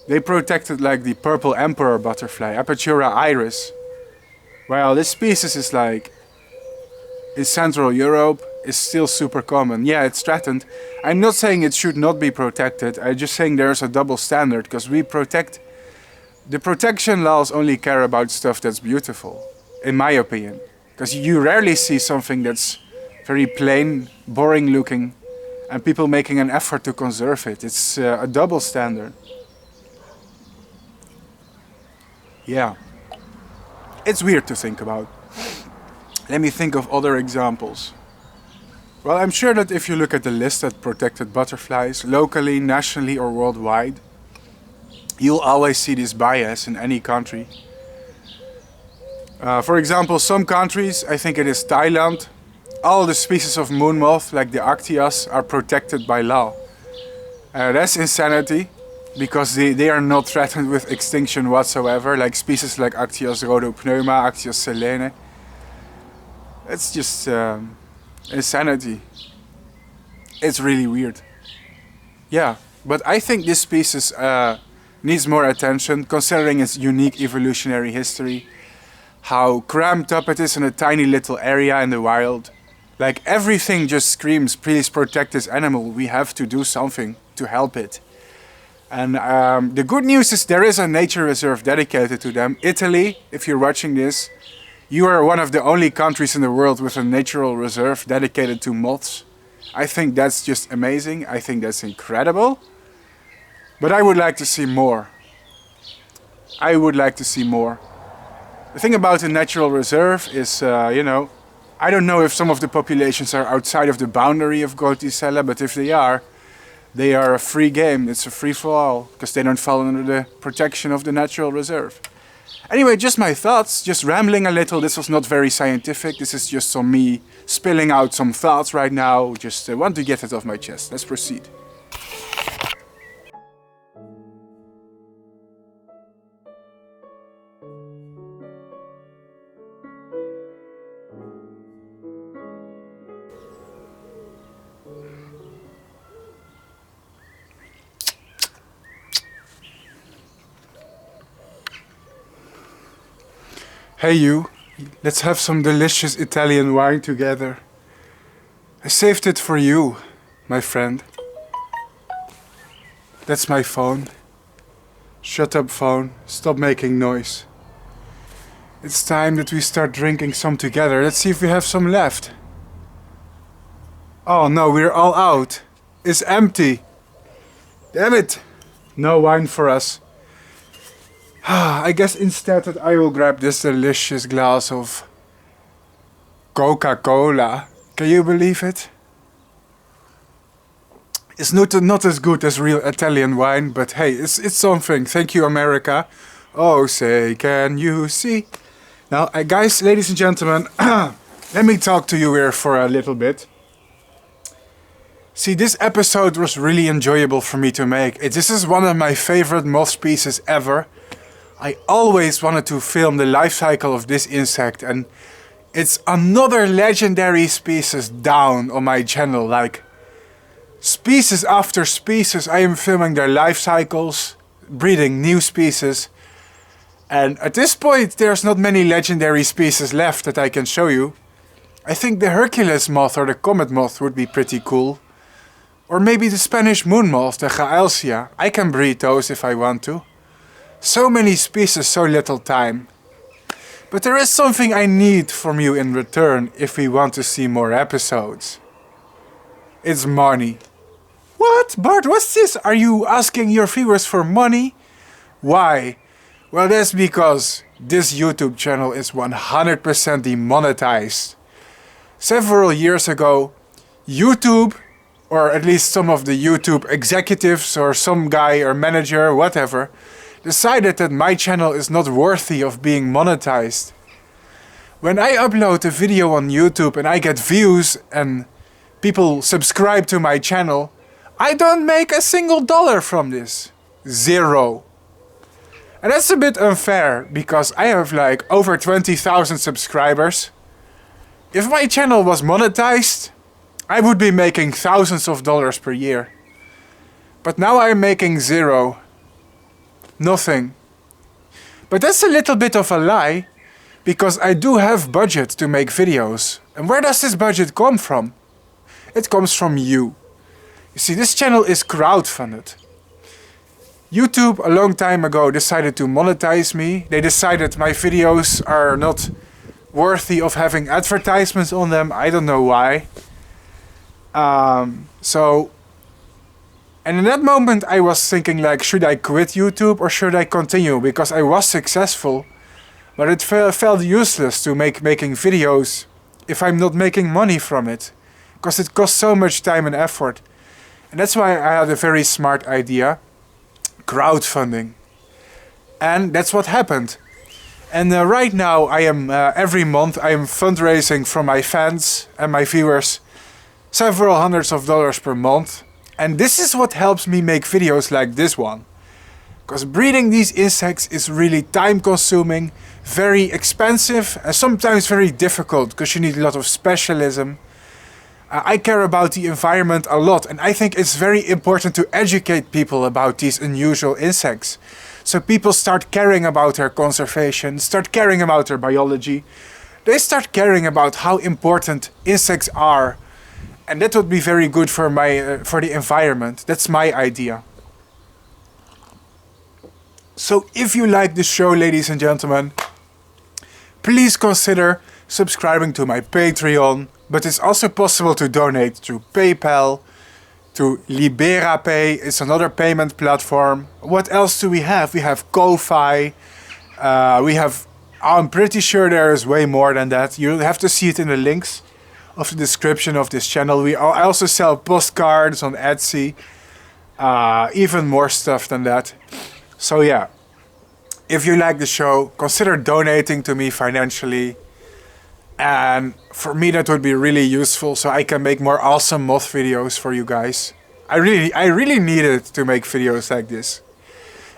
they protected like the purple emperor butterfly, Apatura iris. While this species is like, in Central Europe, is still super common. Yeah, it's threatened. I'm not saying it should not be protected. I'm just saying there's a double standard, because we protect... The protection laws only care about stuff that's beautiful, in my opinion. Because you rarely see something that's very plain, boring looking, and people making an effort to conserve it. It's a double standard. Yeah. It's weird to think about. Let me think of other examples. Well, I'm sure that if you look at the list of protected butterflies, locally, nationally or worldwide, you'll always see this bias in any country. For example, some countries, I think it is Thailand, all the species of moon moth, like the Actias, are protected by law. That's insanity, because they are not threatened with extinction whatsoever, like species like Actias rhodopneuma, Actias selene. It's just insanity. It's really weird. Yeah, but I think this species needs more attention, considering its unique evolutionary history, how cramped up it is in a tiny little area in the wild. Like, everything just screams, please protect this animal, we have to do something to help it. And the good news is there is a nature reserve dedicated to them. Italy, if you're watching this, you are one of the only countries in the world with a natural reserve dedicated to moths. I think that's just amazing. I think that's incredible. But I would like to see more. I would like to see more. The thing about a natural reserve is, you know, I don't know if some of the populations are outside of the boundary of Goticella, but if they are a free game. It's a free-for-all, because they don't fall under the protection of the natural reserve. Anyway, just my thoughts, just rambling a little. This was not very scientific. This is just some me spilling out some thoughts right now. Just want to get it off my chest. Let's proceed. Hey you, let's have some delicious Italian wine together. I saved it for you, my friend. That's my phone. Shut up, phone. Stop making noise. It's time that we start drinking some together. Let's see if we have some left. Oh no, we're all out. It's empty. Damn it. No wine for us. I guess instead that I will grab this delicious glass of Coca-Cola. Can you believe it? It's not as good as real Italian wine, but hey, it's something. Thank you, America. Oh, say, can you see? Now, guys, ladies and gentlemen, let me talk to you here for a little bit. See, this episode was really enjoyable for me to make. This is one of my favorite moth species ever. I always wanted to film the life cycle of this insect, and it's another legendary species down on my channel. Like, species after species, I am filming their life cycles, breeding new species. And at this point, there's not many legendary species left that I can show you. I think the Hercules moth or the comet moth would be pretty cool. Or maybe the Spanish moon moth, the Gaelsia. I can breed those if I want to. So many species, so little time. But there is something I need from you in return if we want to see more episodes. It's money. What? Bart, what's this? Are you asking your viewers for money? Why? Well, that's because this YouTube channel is 100% demonetized. Several years ago, YouTube, or at least some of the YouTube executives or some guy or manager, whatever, decided that my channel is not worthy of being monetized. When I upload a video on YouTube and I get views and people subscribe to my channel, I don't make a single dollar from this. Zero. And that's a bit unfair because I have like over 20,000 subscribers. If my channel was monetized, I would be making thousands of dollars per year. But now I'm making zero. Nothing. But that's a little bit of a lie, because I do have budget to make videos. And where does this budget come from? It comes from you. You see, this channel is crowdfunded. YouTube a long time ago decided to monetize me. They decided my videos are not worthy of having advertisements on them. I don't know why. And in that moment I was thinking like, should I quit YouTube or should I continue? Because I was successful, but it felt useless to making videos if I'm not making money from it. Because it costs so much time and effort. And that's why I had a very smart idea. Crowdfunding. And that's what happened. And right now I am, every month I am fundraising from my fans and my viewers several hundreds of dollars per month. And this is what helps me make videos like this one. Because breeding these insects is really time consuming, very expensive and sometimes very difficult because you need a lot of specialism. I care about the environment a lot, and I think it's very important to educate people about these unusual insects. So people start caring about their conservation, start caring about their biology. They start caring about how important insects are. And that would be very good for the environment. That's my idea. So if you like this show, ladies and gentlemen, please consider subscribing to my Patreon. But it's also possible to donate through PayPal, to LiberaPay. It's another payment platform. What else do we have? We have Ko-Fi. I'm pretty sure there is way more than that. You'll have to see it in the links of the description of this channel. I also sell postcards on Etsy. Even more stuff than that. So yeah, if you like the show, consider donating to me financially. And for me that would be really useful so I can make more awesome moth videos for you guys. I really need it to make videos like this.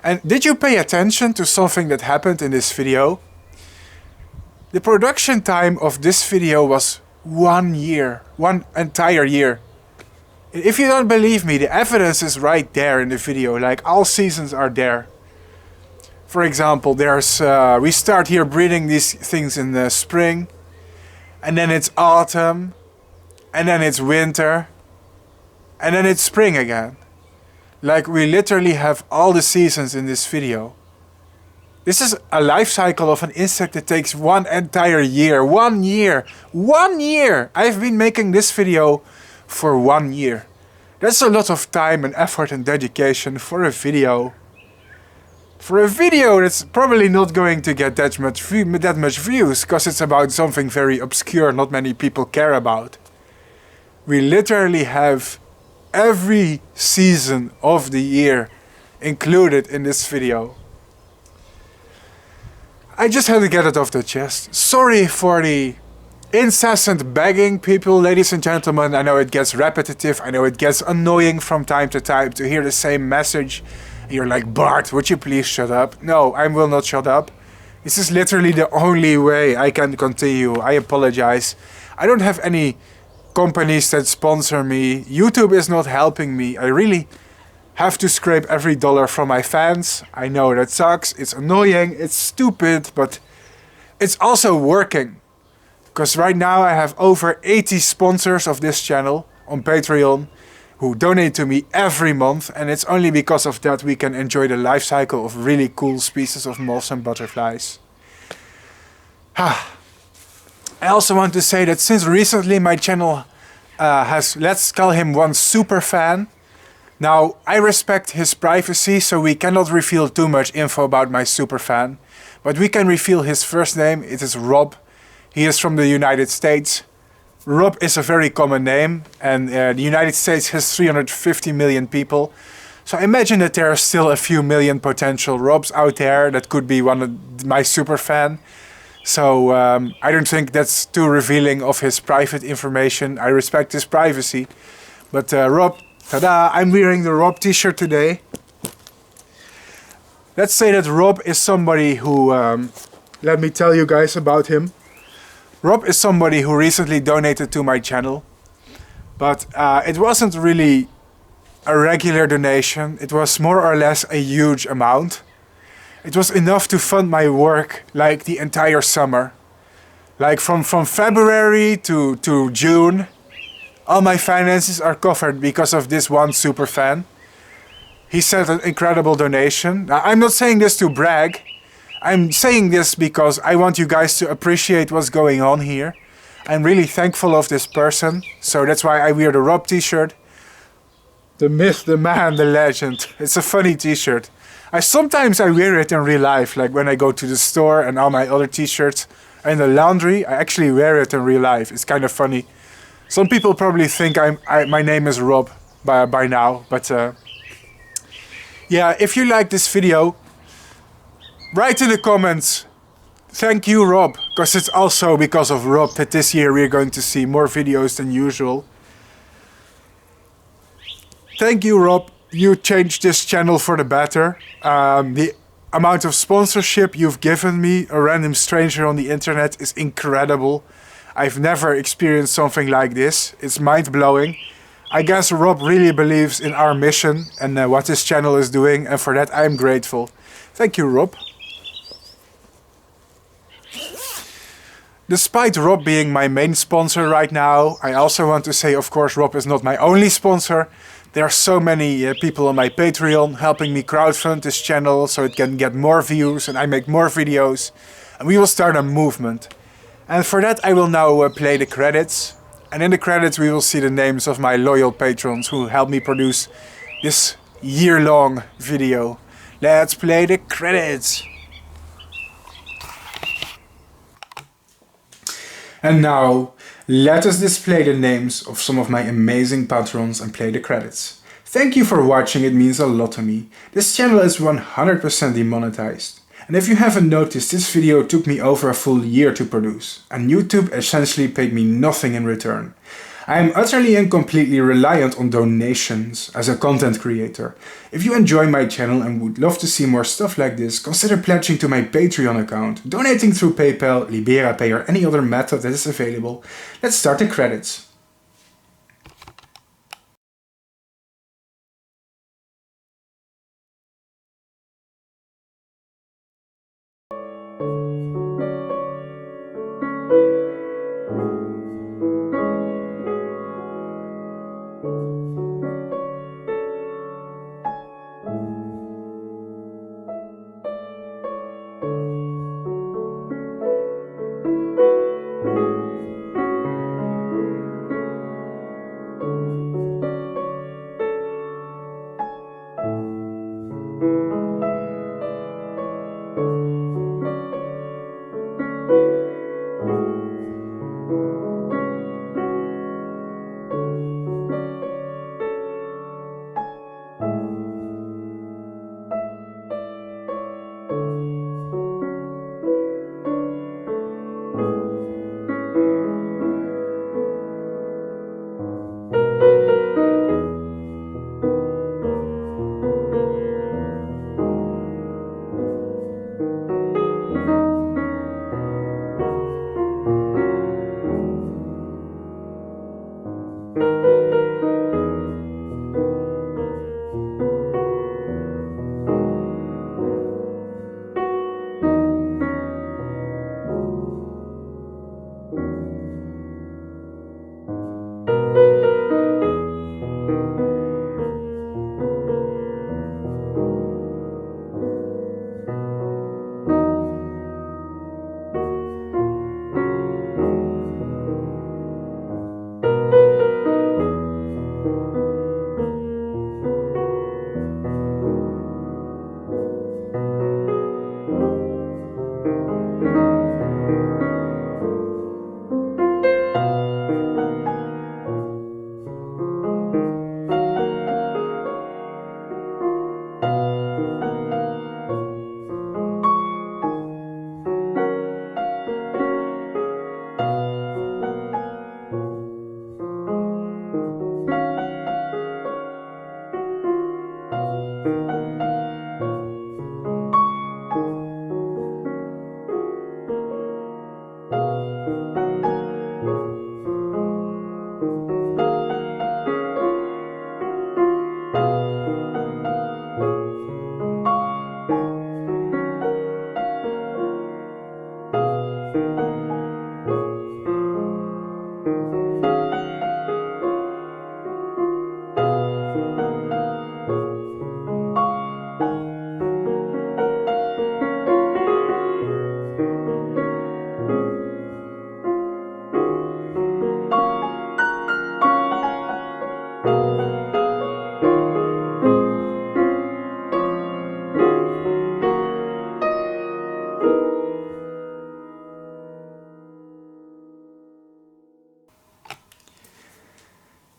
And did you pay attention to something that happened in this video? The production time of this video was 1 year. 1 entire year. If you don't believe me, the evidence is right there in the video. Like, all seasons are there. For example, there's we start here breeding these things in the spring, and then it's autumn, and then it's winter, and then it's spring again. Like, we literally have all the seasons in this video. This is a life cycle of an insect that takes one entire year. 1 year! 1 year! I've been making this video for 1 year. That's a lot of time and effort and dedication for a video. For a video that's probably not going to get that much views, because it's about something very obscure not many people care about. We literally have every season of the year included in this video. I just had to get it off the chest. Sorry for the incessant begging, people, ladies and gentlemen. I know it gets repetitive, I know it gets annoying from time to time to hear the same message. And you're like, Bart, would you please shut up? No, I will not shut up. This is literally the only way I can continue. I apologize. I don't have any companies that sponsor me. YouTube is not helping me. I really have to scrape every dollar from my fans. I know that sucks. It's annoying. It's stupid, but it's also working. Because right now I have over 80 sponsors of this channel on Patreon who donate to me every month, and it's only because of that we can enjoy the life cycle of really cool species of moths and butterflies. I also want to say that since recently my channel has, let's call him one super fan. Now, I respect his privacy, so we cannot reveal too much info about my super fan. But we can reveal his first name. It is Rob. He is from the United States. Rob is a very common name, and the United States has 350 million people. So I imagine that there are still a few million potential Robs out there that could be one of my super fan. So I don't think that's too revealing of his private information. I respect his privacy. But Rob, tada, I'm wearing the Rob t-shirt today. Let's say that Rob is somebody who, let me tell you guys about him. Rob is somebody who recently donated to my channel. But it wasn't really a regular donation. It was more or less a huge amount. It was enough to fund my work like the entire summer. Like from February to June, all my finances are covered because of this one super fan. He sent an incredible donation. Now, I'm not saying this to brag. I'm saying this because I want you guys to appreciate what's going on here. I'm really thankful of this person. So that's why I wear the Rob t-shirt. The myth, the man, the legend. It's a funny t-shirt. Sometimes I wear it in real life, like when I go to the store and all my other t-shirts are in the laundry. I actually wear it in real life. It's kind of funny. Some people probably think my name is Rob by now, but yeah, if you like this video, write in the comments, thank you Rob, because it's also because of Rob that this year we're going to see more videos than usual. Thank you Rob. You changed this channel for the better. The amount of sponsorship you've given me, a random stranger on the internet, is incredible. I've never experienced something like this. It's mind-blowing. I guess Rob really believes in our mission and what this channel is doing, and for that I'm grateful. Thank you, Rob. Despite Rob being my main sponsor right now, I also want to say, of course, Rob is not my only sponsor. There are so many people on my Patreon helping me crowdfund this channel so it can get more views and I make more videos. And we will start a movement. And for that I will now play the credits. And in the credits we will see the names of my loyal patrons who helped me produce this year-long video. Let's play the credits. And now, let us display the names of some of my amazing patrons and play the credits. Thank you for watching, it means a lot to me. This channel is 100% demonetized. And if you haven't noticed, this video took me over a full year to produce, and YouTube essentially paid me nothing in return. I am utterly and completely reliant on donations as a content creator. If you enjoy my channel and would love to see more stuff like this, consider pledging to my Patreon account, donating through PayPal, LiberaPay or any other method that is available. Let's start the credits.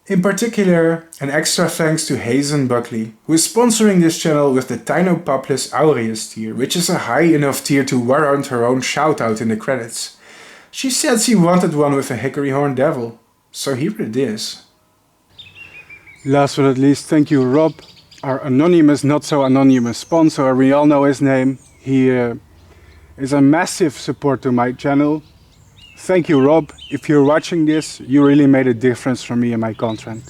In particular, an extra thanks to Hazen Buckley, who is sponsoring this channel with the Tinopuplus aureus tier, which is a high enough tier to warrant her own shoutout in the credits. She said she wanted one with a hickory horn devil, so here it is. Last but not least, thank you Rob, our anonymous, not so anonymous sponsor. We all know his name. He is a massive support to my channel. Thank you Rob, if you're watching this, you really made a difference for me and my content.